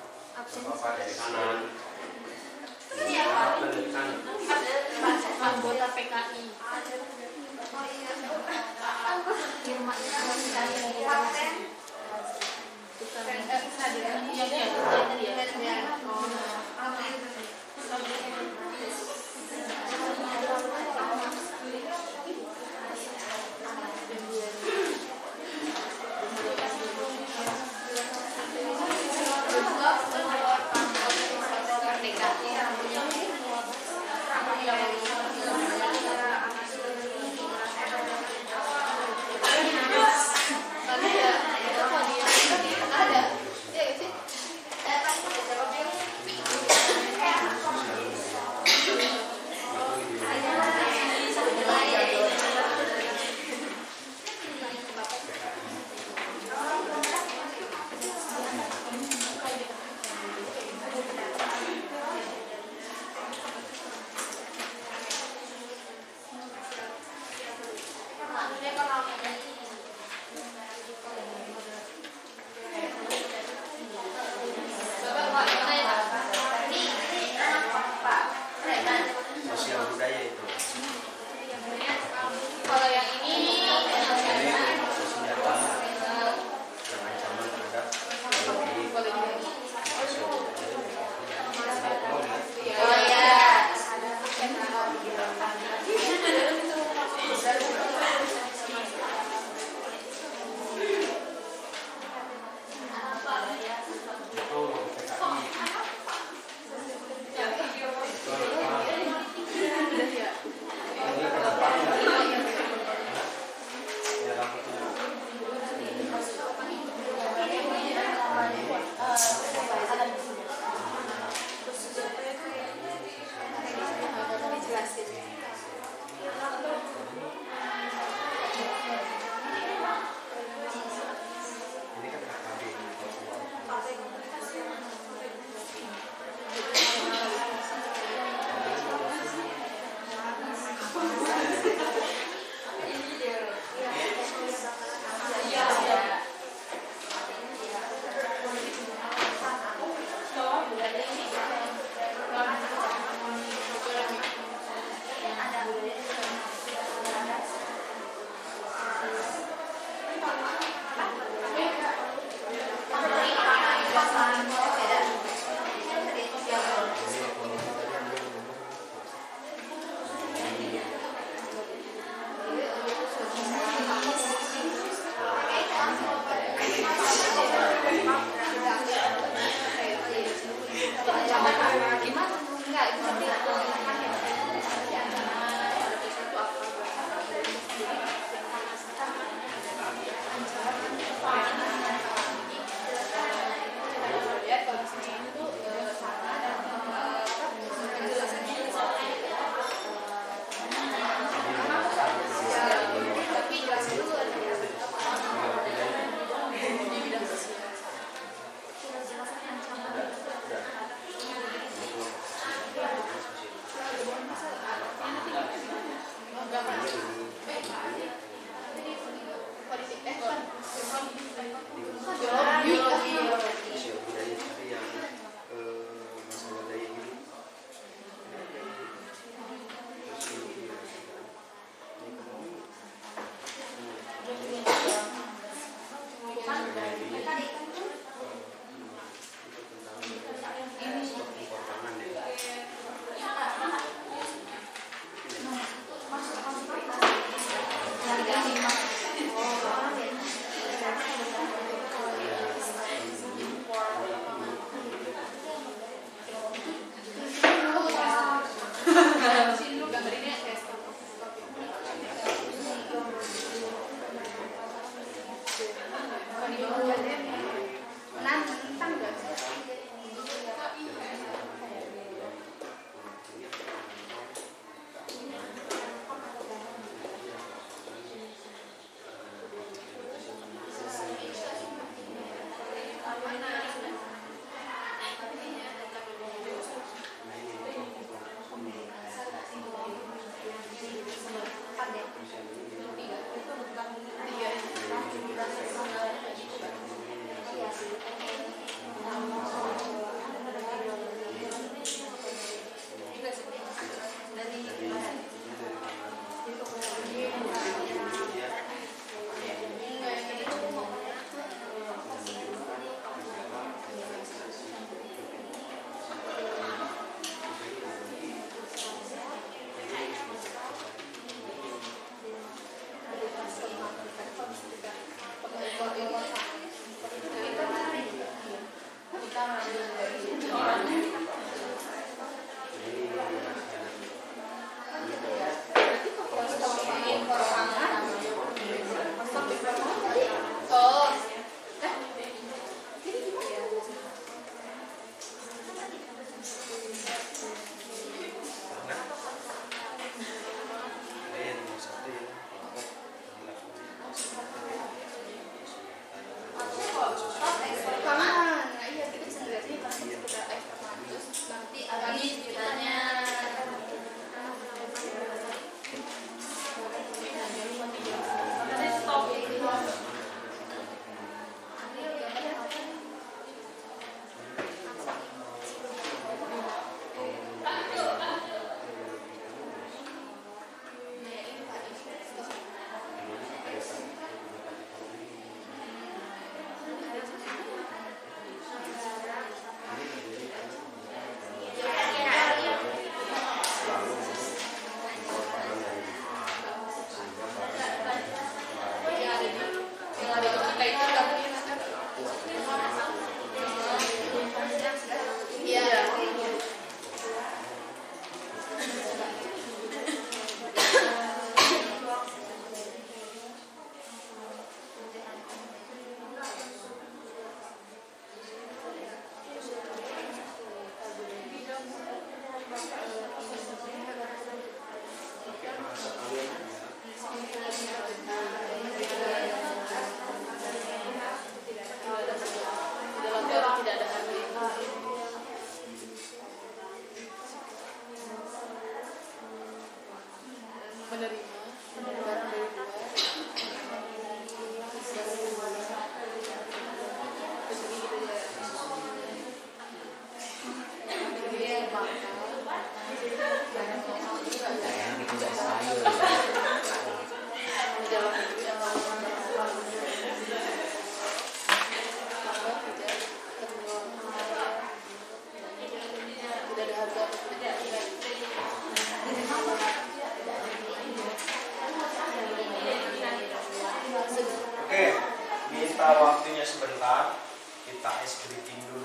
sebentar, kita ice breathing dulu.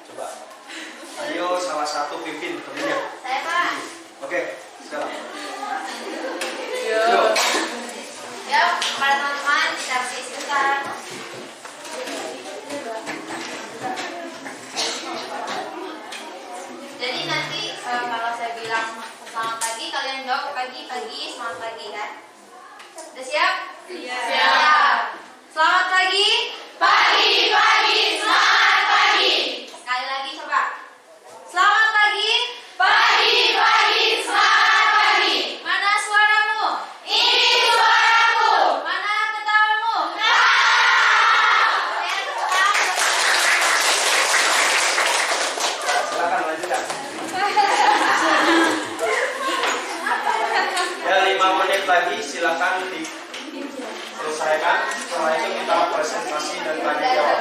Coba. Ayo salah satu pimpin temennya. Saya Pak. Oke, sekarang. Yuk. Yuk, para teman-teman kita bersih sebentar. Jadi nanti kalau saya bilang selamat pagi, kalian jawab pagi, semangat pagi kan? Udah siap? Iya. Siap. Selamat pagi. Pagi, semangat pagi. Sekali lagi coba. Selamat pagi. Pagi, semangat pagi. Mana suaramu? Ini suaraku. Mana ketawamu? Silakan lanjutkan. Ya 5 menit lagi silakan diselesaikan. Setelah itu kita presentasi dan tanya jawab.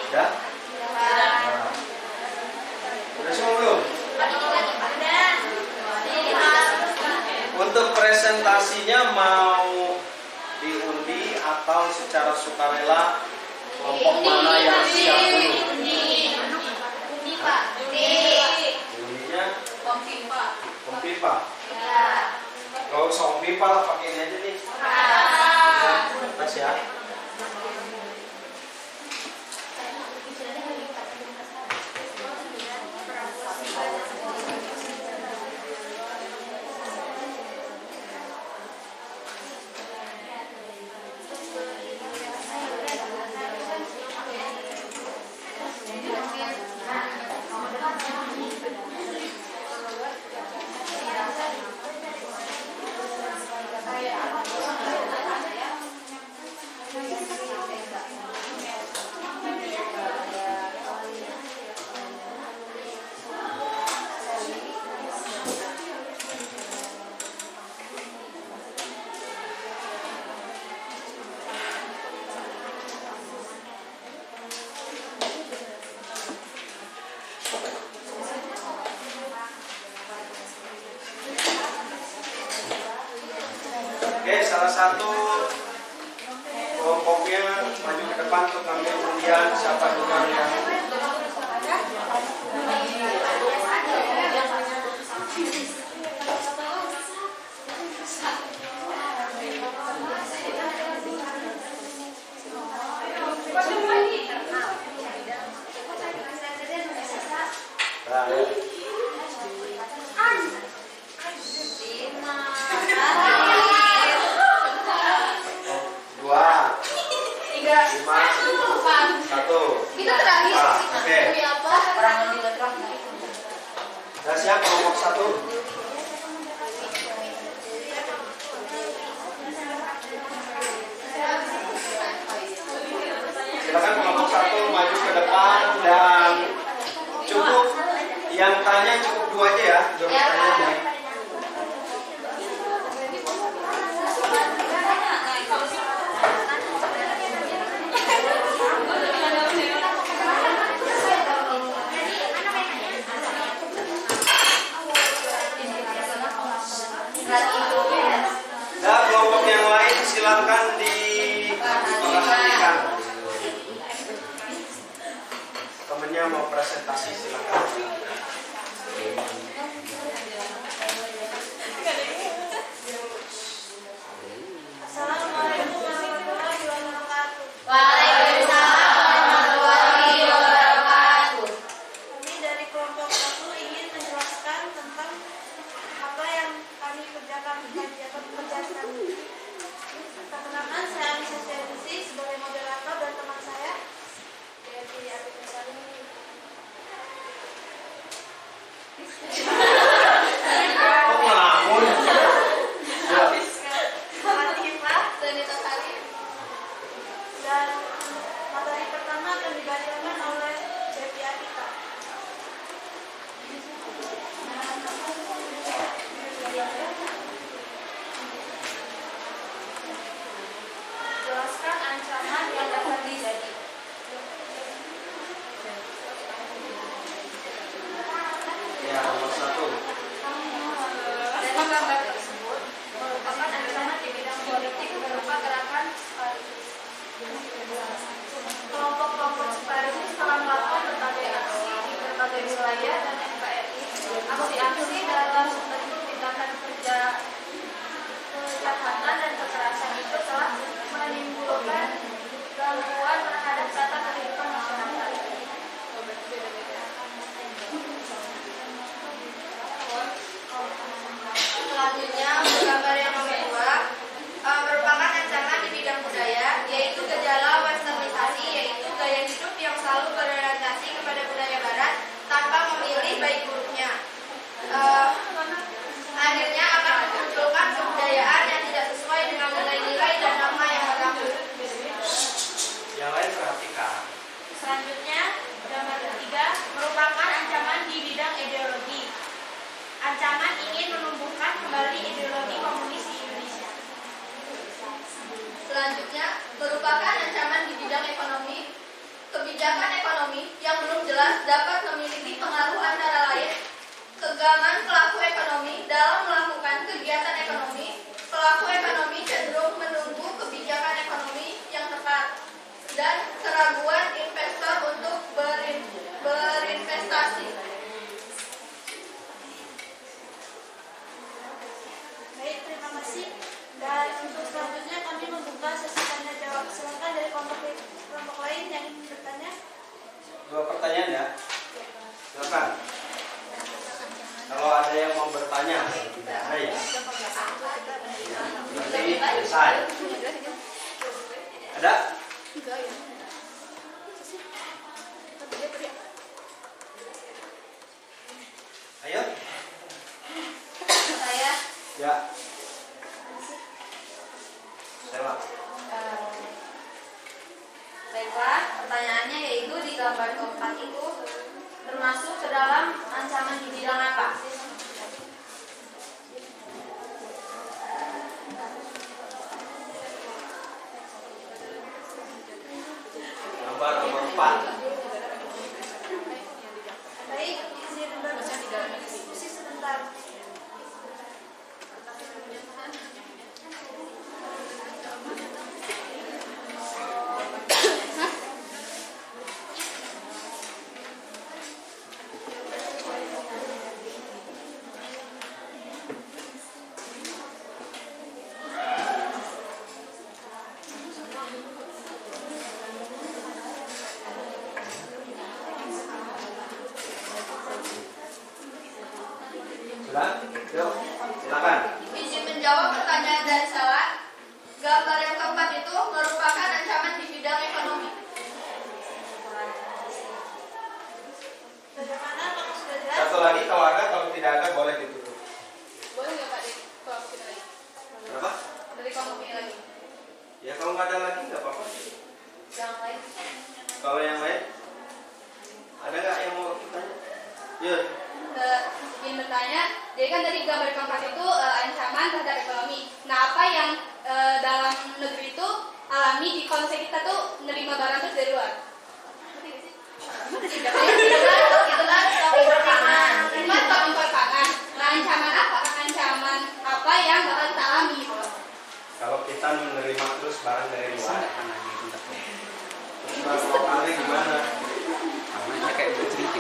Udah? Udah semua belum? Untuk presentasinya mau diundi atau secara sukarela kelompok mana yang siap dulu? Undinya Kompipa. Gak usah Kompipa lah, pakai ini aja nih. Mas ya. Oke, salah satu kelompoknya maju ke depan untuk ngambil undian siapa duluan yang nah, ya. Sudah siap kelompok 1? Silakan kelompok 1 maju ke depan dan cukup yang tanya cukup 2 aja ya, jawab pertanyaannya. Berarti silakan diperhatikan. Temennya mau presentasi silakan. Assalamualaikum warahmatullahi wabarakatuh. Waalaikumsalam warahmatullahi wabarakatuh. Kami dari kelompok 1 ingin menjelaskan tentang apa yang kami kerjakan kami. Perkenalkan, saya Anissa Syahrisi sebagai moderator dan teman saya Devi Arifin Salim. Kok ngelamun? Ya. Latifah, Senita Sari. dan materi pertama akan dibacakan oleh Devi Arifin. Jelaskan ancaman yang dapat terjadi. Ya, nomor 1. Dari gambar tersebut merupakan ancaman di bidang politik berupa gerakan separatis. Kelompok-kelompok separatis telah melakukan berbagai aksi di berbagai wilayah dan NKRI. Aksi-aksi dalam bentuk tindakan kejahatan dan kekerasan itu telah menimbulkan gangguan terhadap tata kehidupan masyarakat. Selanjutnya, gambar yang nomor 2 merupakan ancaman di bidang budaya, yaitu gejala westernisasi, yaitu gaya hidup yang selalu berorientasi kepada budaya barat tanpa memilih baik buruknya. Akhirnya akan memunculkan kebudayaan yang tidak sesuai dengan nilai-nilai dan norma yang berlaku. Yang lain perhatikan. Selanjutnya, gambar ketiga merupakan ancaman di bidang ideologi. Ancaman ingin menumbuhkan kembali ideologi komunis di Indonesia. Selanjutnya, merupakan ancaman di bidang ekonomi. Kebijakan ekonomi yang belum jelas dapat memiliki pengaruh antara lain kegaman pelaku ekonomi dalam melakukan kegiatan ekonomi. Pelaku ekonomi cenderung menunggu kebijakan ekonomi yang tepat dan keraguan investor untuk berinvestasi. Baik, terima kasih. Dan untuk selanjutnya kami membuka sesi tanya jawab. Silakan dari kelompok lain yang ingin bertanya. 2 pertanyaan ya. Silakan. Kalau ada yang mau bertanya, tidak ada ya. Berarti selesai. Ada? Ayo. Saya Ya. Sewa. Baiklah, pertanyaannya yaitu di gambar keempat itu termasuk ke dalam ancaman di bidang apa? Gambar nomor 4. Baik, izin berdiskusi sebentar. Sudah? Yuk, silakan. Izin menjawab pertanyaan dari saya. Gambar yang keempat itu merupakan ancaman di bidang ekonomi. Bagaimana apakah sudah jelas? Satu lagi kalau ada, kalau tidak ada boleh ditutup. Boleh nggak Pak dari kelompok ini lagi? Kenapa? Dari kelompok ini lagi. Ya kalau nggak ada lagi nggak apa-apa. Yang lain? Kalau yang lain, ada nggak yang mau bertanya? Yuk. Ingin bertanya, jadi kan dari gambar keempat itu ancaman terhadap ekonomi. Nah, apa yang dalam negeri itu alami di konsep kita tuh menerima barang terus dari luar? Itulah topik pertama. Cuma topik pertama. Nah, ancaman apa? Ancaman apa yang bakal kita alami? Kalau kita menerima barang dari luar. Terus barang lokalnya gimana? Namanya kayak bercerita.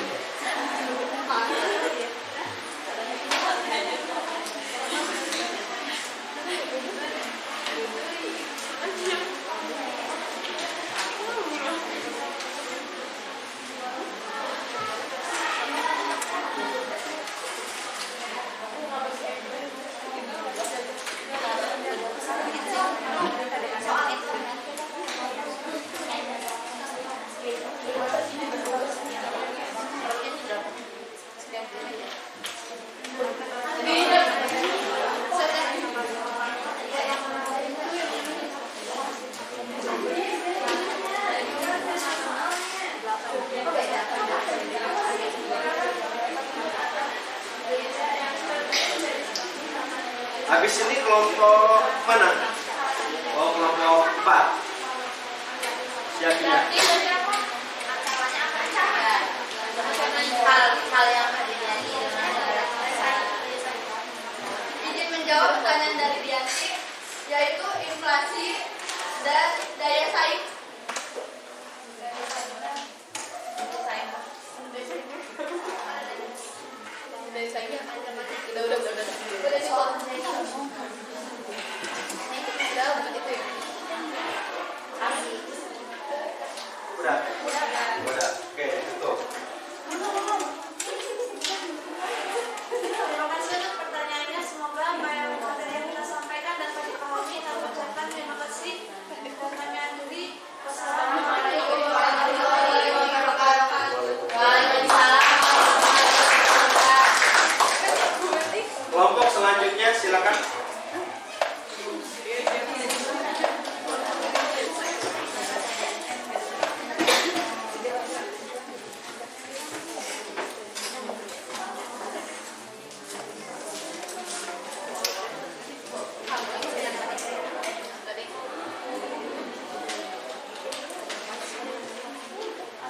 Habis ini kelompok mana? Oh, kelompok 4. Siapnya? Hal yang terjadi dengan negara kita. Izin menjawab pertanyaan dari Bianti, yaitu inflasi dan daya saing. Udah. Oke, tutup. Terima kasih untuk pertanyaannya. Semoga apa yang materi yang kita sampaikan dapat dipahami dan ucapkan terima kasih. Dan kami akhiri. Wassalamualaikum warahmatullahi wabarakatuh. Waalaikumsalam. Kelompok selanjutnya silakan.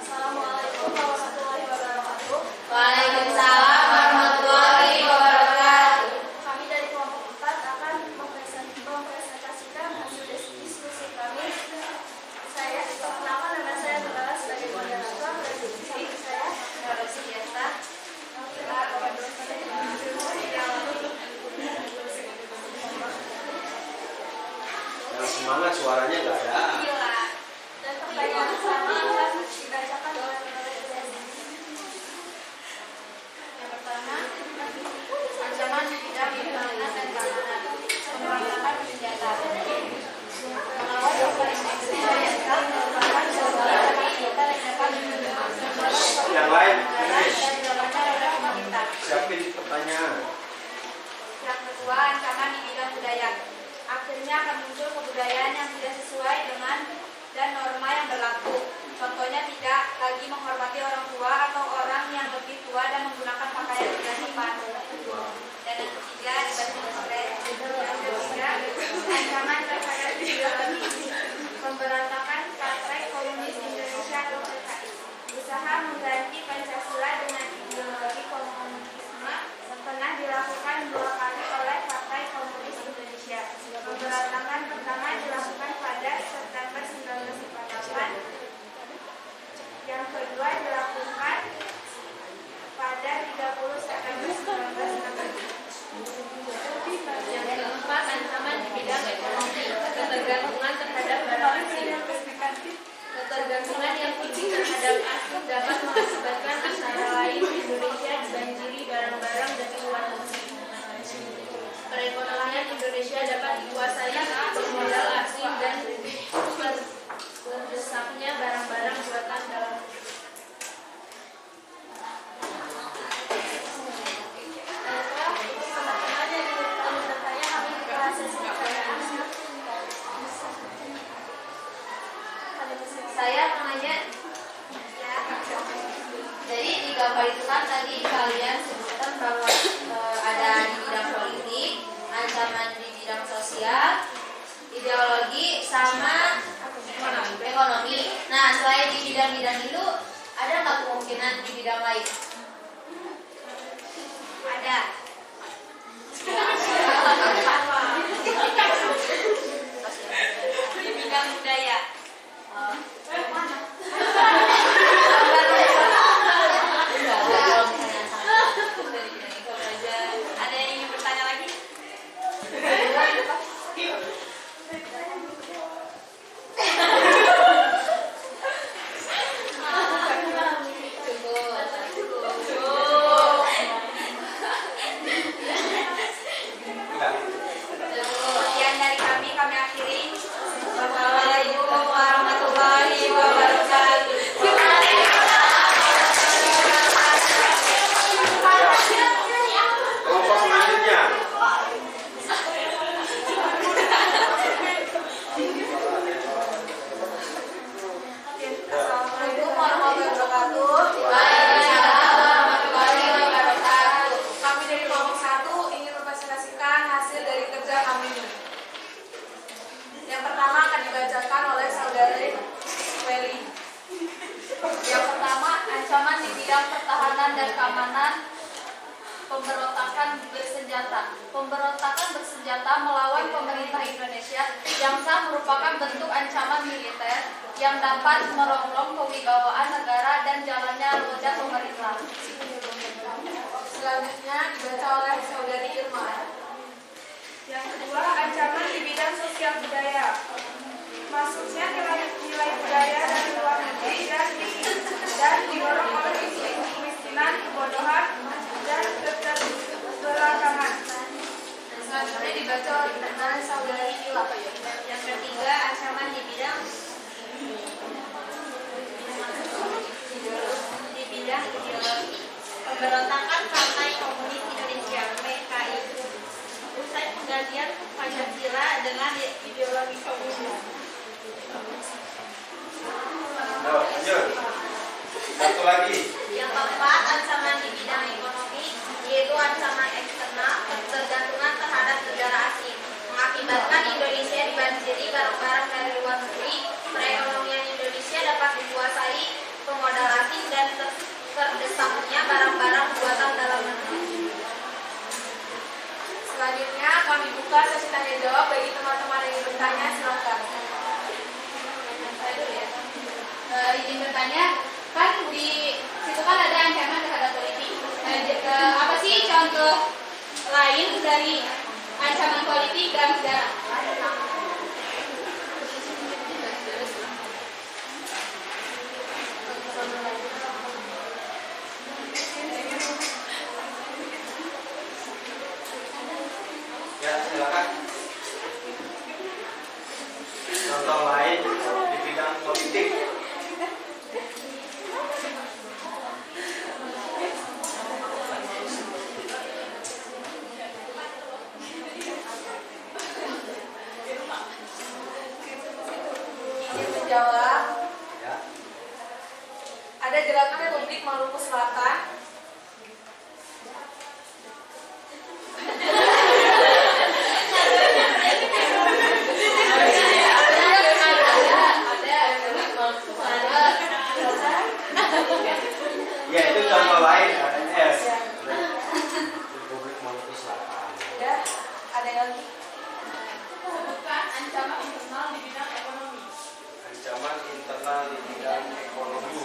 Assalamualaikum warahmatullahi wabarakatuh. Waalaikumsalam warahmatullahi wabarakatuh. Kami dari kelompok 4 akan mempresentasikan hasil diskusi kami. Saya perkenalkan nama saya adalah sebagai moderator dan diskusi saya Narasi Yata. Yang semangat suaranya nggak ada. Dan pertanyaan pertama akan dibacakan oleh penulis. Yang pertama, ancaman di bidang pertahanan dan keamanan, pemberontakan senjata. Mengawal organisasi oriental merupakan sebuah tindakan Yang lain, dan dilakukan oleh pemerintah. siapin pertanyaan. Yang kedua, ancaman di bidang budaya. Akhirnya akan muncul kebudayaan yang tidak sesuai dengan dan norma yang berlaku. Contohnya tidak lagi menghormati orang tua atau orang yang lebih tua dan menggunakan pakaian tidak sopan. Dan yang ketiga, yang ketiga, ancaman terhadap ideologi pemberontakan Partai Komunis Indonesia atau PKI. Usaha mengganti Pancasila dengan ideologi komunisme pernah dilakukan 2 kali oleh Partai Komunis Indonesia. Pemberontakan pertama dilakukan pada September 1948. Yang kedua dilakukan pada 30 September 1960. Yang keempat, ancaman di bidang ekonomi, ketergantungan terhadap barang asing. Ketergantungan yang tinggi terhadap asing dapat mengakibatkan antara lain Indonesia dibanjiri barang-barang dari luar negeri. Perekonomian Indonesia dapat dikuasai pemodal asing dan berdesaknya barang-barang buatan dalam negeri. Saya menanya, jadi di gambar itu kan tadi kalian sebutkan bahwa ada di bidang politik, ancaman di bidang sosial, ideologi, sama ekonomi. Nah, selain di bidang-bidang itu, ada nggak kemungkinan di bidang lain? Ada. tugas kami. Yang pertama akan dibacakan oleh saudari Weli. Yang pertama, ancaman di bidang pertahanan dan keamanan. Pemberontakan bersenjata. Pemberontakan bersenjata melawan pemerintah Indonesia yang sah merupakan bentuk ancaman militer yang dapat merongrong kewibawaan negara dan jalannya roda pemerintah. Selanjutnya dibaca oleh saudari Irma. Yang kedua, ancaman di bidang sosial budaya. Masuknya nilai budaya dari luar negeri dan didorong oleh isu-isu kemiskinan, kebodohan, dan keterbelakangan. Selanjutnya dibaca oleh saudari Ila. Yang ketiga, ancaman di bidang ideologi. Pemberontakan Partai Komunis Indonesia (PKI) usai penggantian Pancasila dengan ideologi komunis. Lanjut. Satu lagi. Yang keempat, ancaman di bidang ekonomi, yaitu ancaman eksternal, ketergantungan terhadap negara asing, mengakibatkan Indonesia dibanjiri barang-barang dari luar negeri, perekonomian Indonesia dapat dikuasai pemodal asing dan terdesaknya barang-barang buatan dalam negeri. Selanjutnya kami buka sesi tanya jawab bagi teman-teman yang ingin bertanya, silakan. Saya dulu ya. Izin bertanya, kan di situ kan ada ancaman terhadap politik. Apa sih contoh lain dari ancaman politik dalam sejarah? Ya, silakan. Contoh lain di bidang politik. Izin menjawab. Ya. Ada gerakan Republik Maluku Selatan. Ya, itu contoh lain RNS. Republik Maluku Selatan. Ya, ada yang lagi. Sebutkan ancaman internal di bidang ekonomi. Ancaman internal di bidang ekonomi.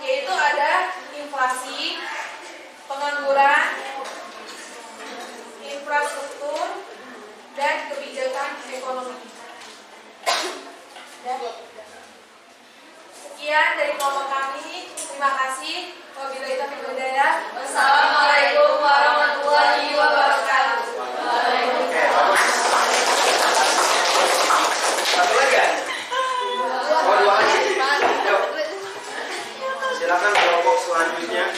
Yaitu ada inflasi, pengangguran, infrastruktur, dan kebijakan ekonomi. Dan sekian dari kelompok kami. Terima kasih. Wabillahi taufiq wal hidayah. Wassalamualaikum warahmatullahi wabarakatuh. Oke, bagus. Satu lagi ya? Oh, dua lagi. Yuk. Silakan kelompok selanjutnya.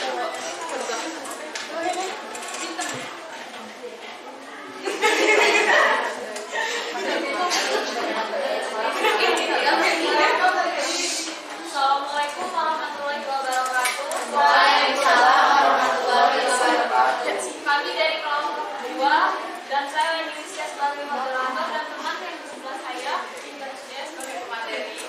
Assalamualaikum warahmatullahi wabarakatuh. Waalaikumsalam warahmatullahi wabarakatuh. Kami dari kelompok 2 dan saya Indonesia sebagai moderator dan teman yang di sebelah saya Indonesia sebagai pemateri.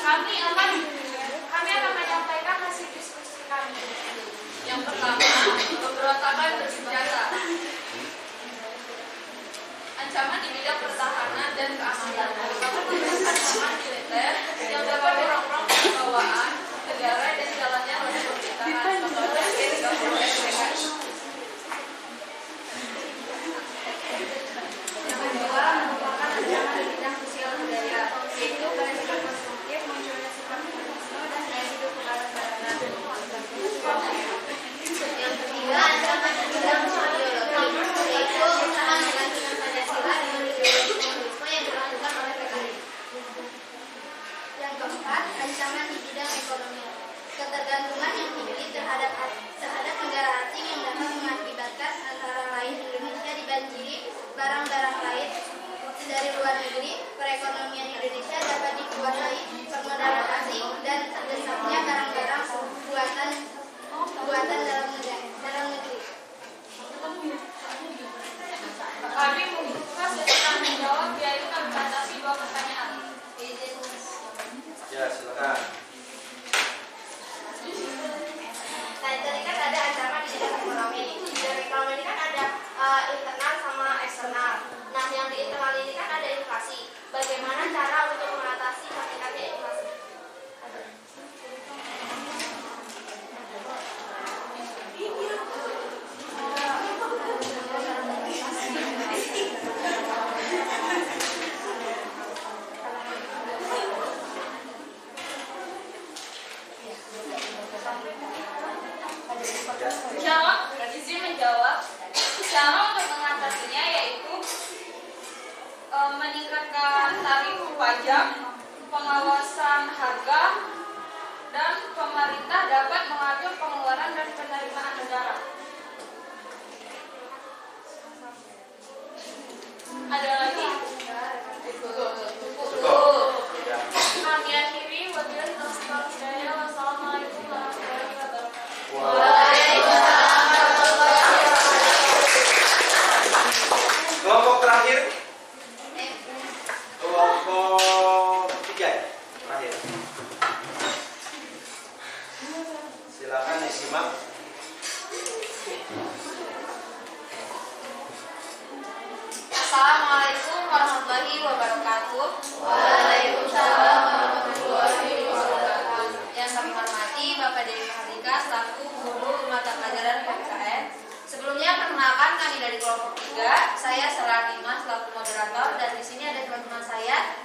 Kami akan menyampaikan hasil diskusi kami. Yang pertama, pemberontakan bersenjata. Ancaman di bidang pertahanan dan keamanan merupakan bentuk ancaman militer yang dapat merongrong kewibawaan negara dan jalannya roda pemerintahan lembaga dan gabungan PKI. Yang kedua, merupakan ancaman di bidang sosial budaya, yaitu pada sikap konstruktif munculnya sifat komunisme dan gaya hidup kebangsaan. Yang ketiga, ancaman di bidang ideologi, yaitu usaha menggantungkan Pancasila dengan ideologi komunisme yang dilakukan oleh PKI. Yang keempat, ancaman di bidang ekonomi, ketergantungan yang dimiliki terhadap negara asing yang dapat mengakibatkan antara lain Indonesia dibanjiri barang-barang lain dari luar negeri, perekonomian Indonesia dapat dikuasai permodalan asing dan terdesaknya barang-barang buatan dalam negara internal sama eksternal. Nah, yang di internal ini kan ada inflasi. Bagaimana cara untuk mengatasi kaki-kaki inflasi? Izin menjawab. Cara untuk mengatasinya yaitu meningkatkan tarif pajak, pengawasan harga, dan pemerintah dapat mengatur pengeluaran dan penerimaan negara. Ada lagi? Cukup. Ya. Kami akhiri, wabillahi taufiq wal hidayah. Wassalamualaikum warahmatullahi wabarakatuh. Kelompok terakhir, kelompok 3 ya, terakhir. Silakan disimak. Assalamualaikum warahmatullahi wabarakatuh. Waalaikumsalam warahmatullahi wabarakatuh. Yang kami hormati Bapak Dewi Mahardika selaku guru mata pelajaran PPKN. Sebelumnya perkenalkan kami dari kelompok 3. Saya Sarah Nima selaku moderator dan di sini ada teman-teman saya.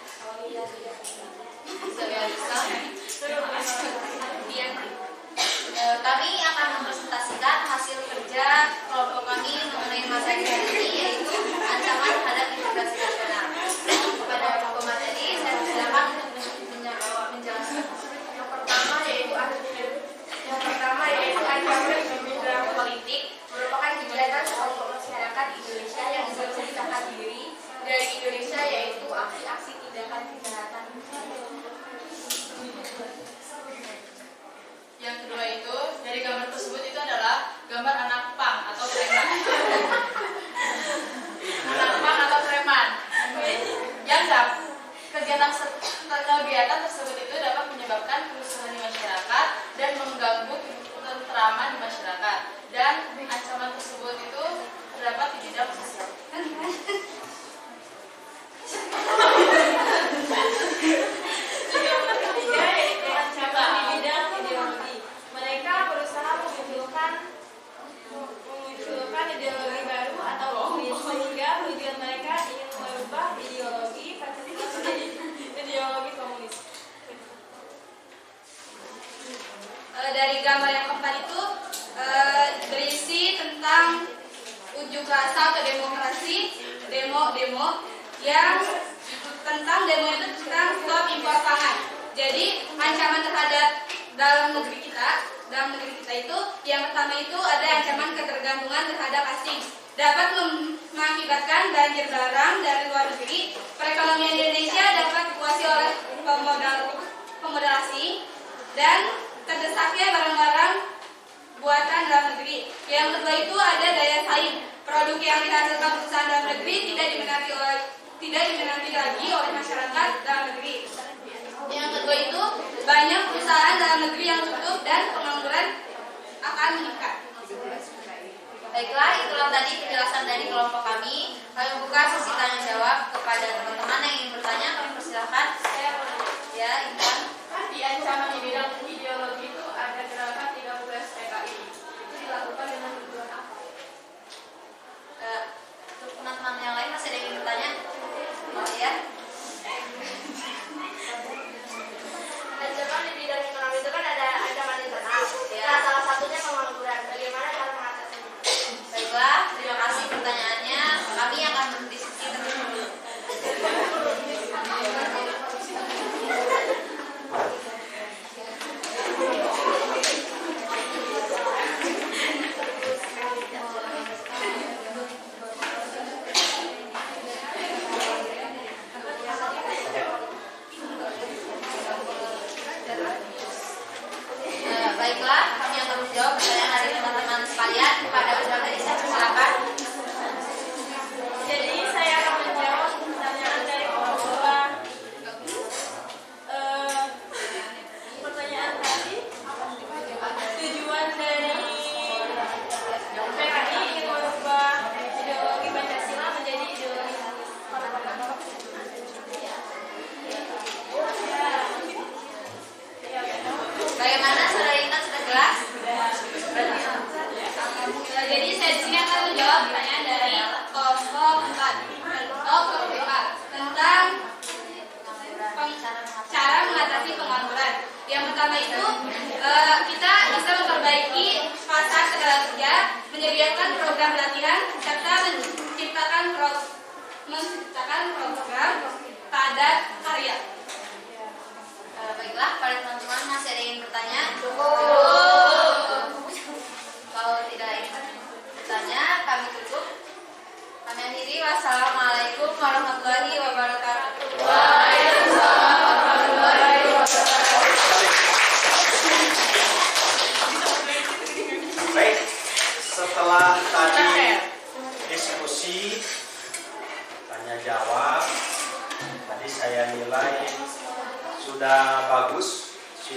Kami akan mempresentasikan hasil kerja kelompok kami mengenai materi hari ini, yaitu ancaman terhadap integrasi nasional. Kepada pemateri saya persilakan untuk menjelaskan. Yang pertama yaitu ancaman pembinaan politik merupakan kegiatan sekelompok masyarakat Indonesia yang bersertifikat diri dari Indonesia, yaitu aksi-aksi tindakan kejahatan. Yang kedua itu, dari gambar tersebut itu adalah gambar anak pang atau preman. Anak pang atau preman. Yang kegiatan tersebut itu dapat menyebabkan kerusuhan di masyarakat dan mengganggu ketentraman di masyarakat. Dan ancaman tersebut itu terdapat di bidang sosial. Ketiga yaitu ancaman di bidang ideologi. Mereka berusaha memunculkan ideologi baru atau komunis, sehingga tujuan mereka ingin merubah ideologi Pancasila menjadi ideologi komunis. Dari gambar yang keempat itu berisi tentang unjuk rasa atau demokrasi, demo yang tentang demo itu tentang stop impor pangan. Jadi ancaman terhadap dalam negeri kita itu yang pertama itu ada ancaman ketergantungan terhadap asing, dapat mengakibatkan banjir barang dari luar negeri. Perekonomian Indonesia dapat dikuasai oleh pemodal asing dan terdesaknya barang-barang buatan dalam negeri. Yang kedua itu ada daya saing. Produk yang dihasilkan perusahaan dalam negeri tidak diminati lagi oleh masyarakat dalam negeri. Yang kedua itu banyak perusahaan dalam negeri yang tutup dan pengangguran akan meningkat. Baiklah, itulah tadi penjelasan dari kelompok kami. Kami buka sesi tanya jawab kepada teman-teman yang ingin bertanya. Kami persilahkan. Ya, Intan. Di ancaman di bidang ideologi itu ada gerakan 13 PKI. Itu dilakukan dengan tujuan apa? Untuk teman-teman yang lain masih ada yang ingin bertanya? Oh ya. Ancaman di bidang ekonomi itu kan ada ancaman internal. Ya. Nah, salah satunya pengangguran. Bagaimana cara mengatasinya? Baiklah, terima kasih pertanyaannya. Kami akan berdiskusi terlebih dahulu.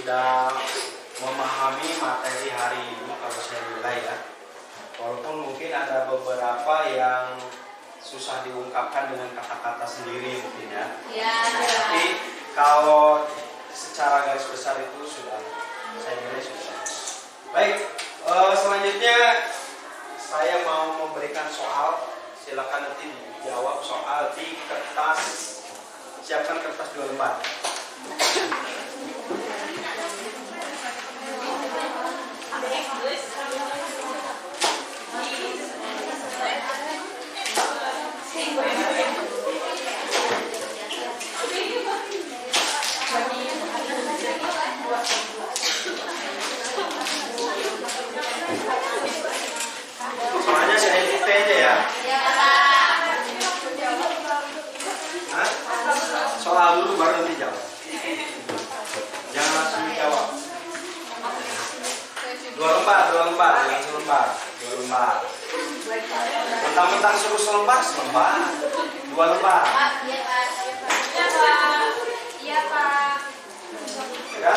sudah memahami materi hari ini kalau saya nilai ya. Walaupun mungkin ada beberapa yang susah diungkapkan dengan kata-kata sendiri mungkin ya. Ya. Tapi kalau secara garis besar itu sudah saya nilai sudah. Baik, selanjutnya saya mau memberikan soal. Silakan nanti dijawab soal di kertas. Siapkan kertas 2 lembar. Soalnya saya dikte aja ya. Hah? Soal dulu baru nanti jawab. Jangan langsung dijawab. 2 lembar, jangan selembar. 2 lembar. Mentang-mentang suruh selembar, 2 lembar. Iya Pak. Iya Pak. Ya?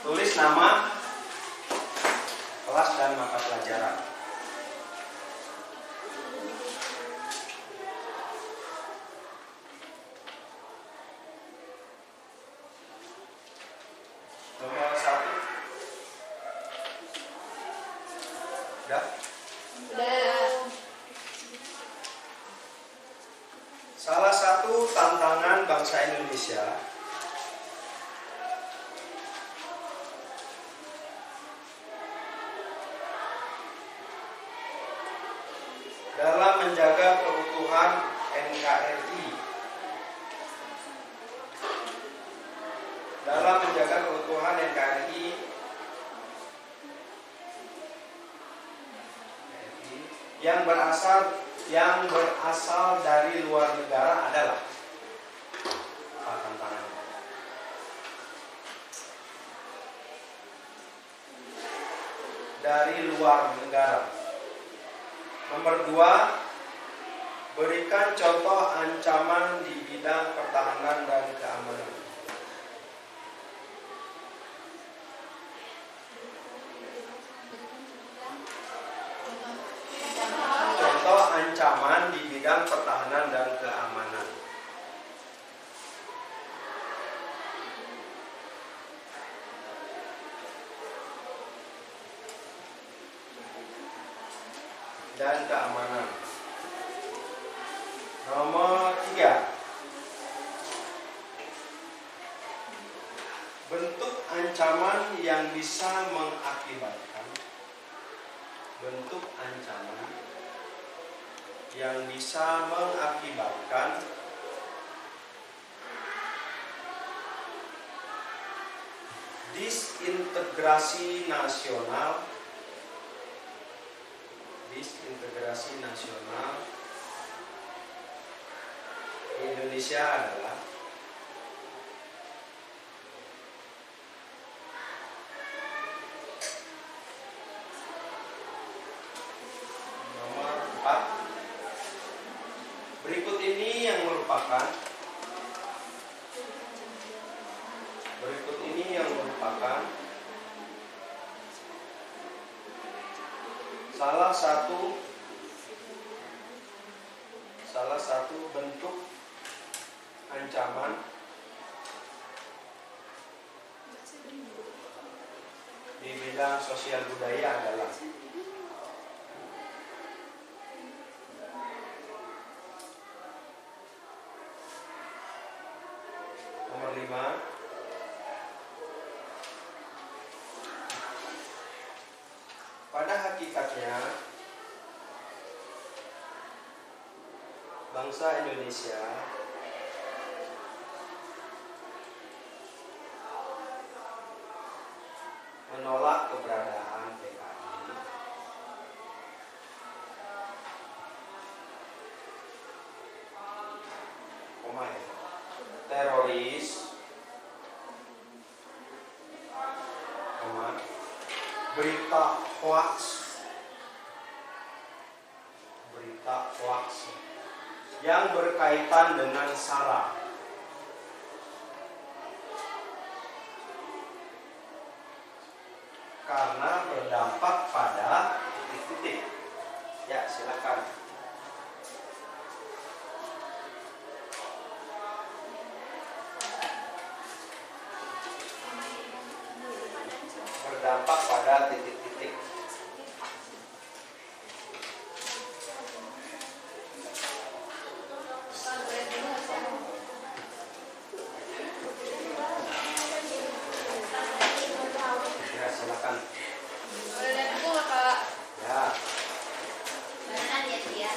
Tulis nama, kelas dan mata pelajaran. Nomor 1. Udah? Salah satu tantangan bangsa Indonesia dalam menjaga keutuhan NKRI. Dalam menjaga keutuhan NKRI yang berasal dari luar negara adalah apa tantangannya? Dari luar negara. Nomor 2, berikan contoh ancaman di bidang pertahanan dan keamanan. Contoh ancaman di bidang pertahanan dan keamanan. Dan keamanan. Nomor 3, bentuk ancaman yang bisa mengakibatkan disintegrasi nasional Indonesia adalah nomor 4. Berikut ini yang merupakan salah satu bentuk ancaman di bidang sosial budaya adalah nomor 5. Pada hakikatnya bangsa Indonesia menolak keberadaan PKI teroris, berita hoax yang berkaitan dengan SARA. karena berdampak pada titik-titik. Ya, silakan. Berdampak pada titik-titik. Ya, silakan. Boleh lihat aku nggak, Kak? Ya. Mana lihat ya?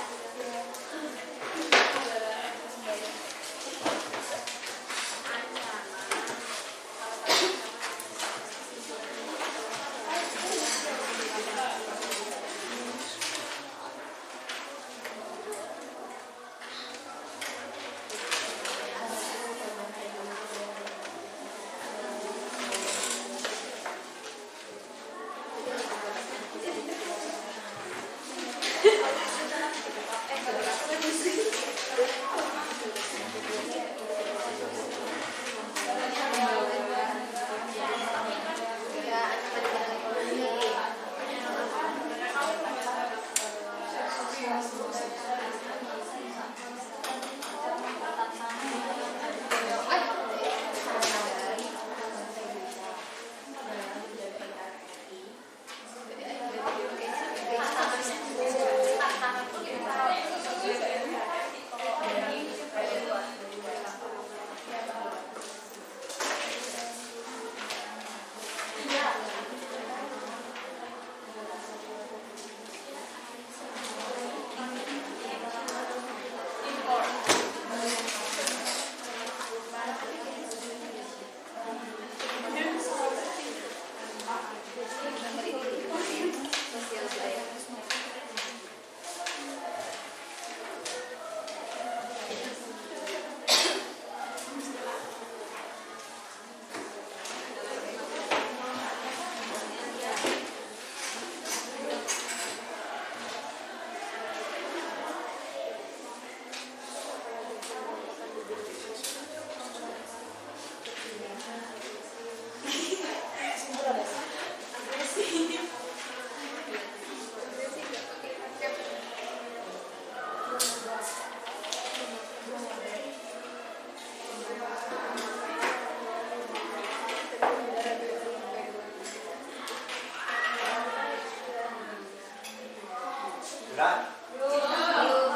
Sudah?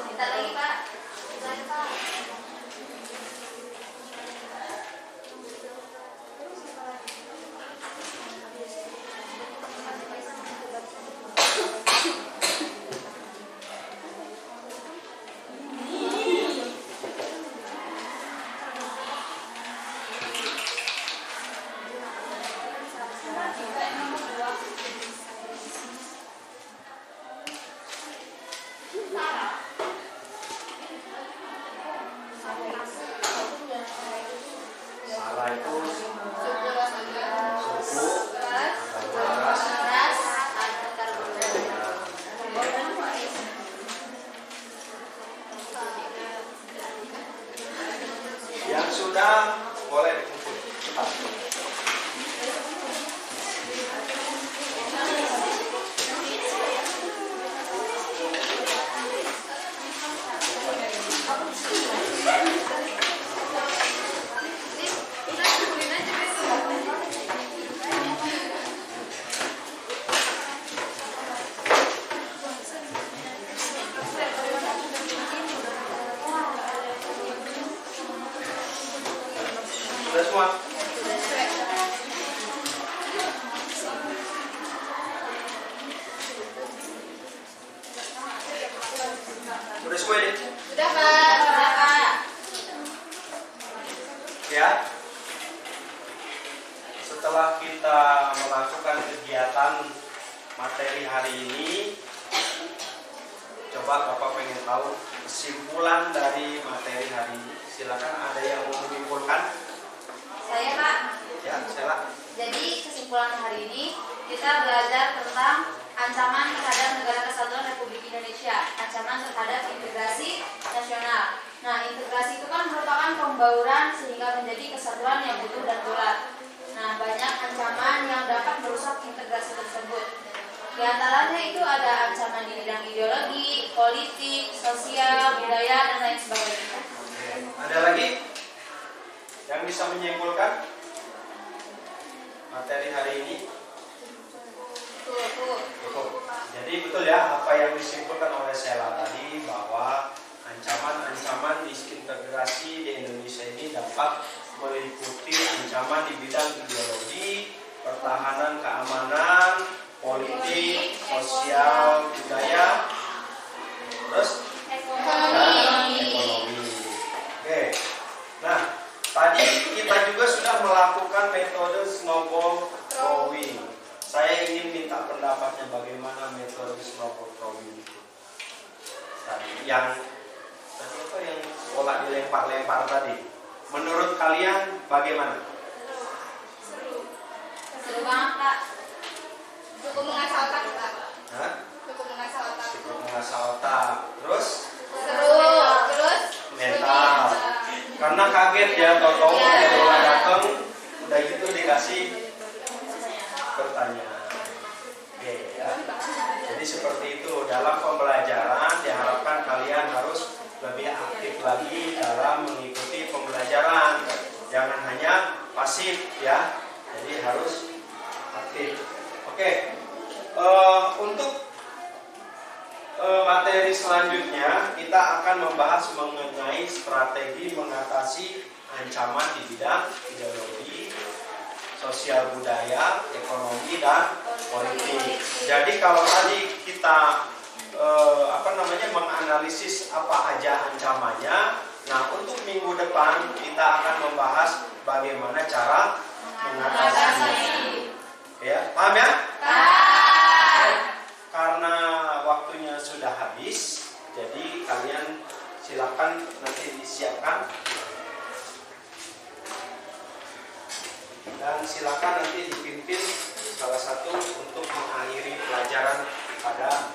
Bentar lagi, Pak. Salah itu Suku ras juga. suku Ras. atau ras. Ras. Antar Yang sudah boleh dikumpul. Cepat. Sudah semua? Sudah semua ini? Sudah, Pak. Sudah, Pak. Ya. Setelah kita melakukan kegiatan materi hari ini, coba Bapak pengen tahu kesimpulan dari materi hari ini. Silakan, ada yang mau menyimpulkan? Saya, Pak. Ya, silakan. Jadi kesimpulan hari ini kita belajar tentang ancaman terhadap negara kesatuan Republik Indonesia, ancaman terhadap integrasi nasional. Nah, integrasi itu kan merupakan pembauran sehingga menjadi kesatuan yang utuh dan bulat. Nah, banyak ancaman yang dapat merusak integrasi tersebut. Di antaranya itu ada ancaman di bidang ideologi, politik, sosial, budaya, dan lain sebagainya. Ada lagi yang bisa menyimpulkan materi hari ini? Cukup. Jadi betul ya apa yang disimpulkan oleh Sheila tadi, bahwa ancaman-ancaman disintegrasi di Indonesia ini dapat meliputi ancaman di bidang ideologi, pertahanan keamanan, politik, sosial, budaya, terus dan ekonomi. Oke. Nah, tadi kita juga sudah melakukan metode snowball throwing. Saya ingin minta pendapatnya bagaimana metode snowball throwing itu. Tadi yang bola dilempar-lempar tadi. Menurut kalian bagaimana? Seru banget, Kak. Cukup mengasah otak, Kak. Hah? Cukup mengasah otak. Cukup mengasah otak. Terus Seru, terus mental. Karena kaget ya, Toto bola datang, udah gitu dikasih pertanyaan. Oke ya. Jadi seperti itu dalam pembelajaran diharapkan kalian harus lebih aktif lagi dalam mengikuti pembelajaran. Jangan hanya pasif ya. Jadi harus aktif. Oke. Untuk materi selanjutnya kita akan membahas mengenai strategi mengatasi ancaman di bidang ideologi, sosial budaya, ekonomi dan politik. Jadi kalau tadi kita menganalisis apa aja ancamannya, nah untuk minggu depan kita akan membahas bagaimana cara mengatasinya. Ya, paham ya? Karena waktunya sudah habis, jadi kalian silakan nanti disiapkan dan silakan nanti dipimpin salah satu untuk mengakhiri pelajaran pada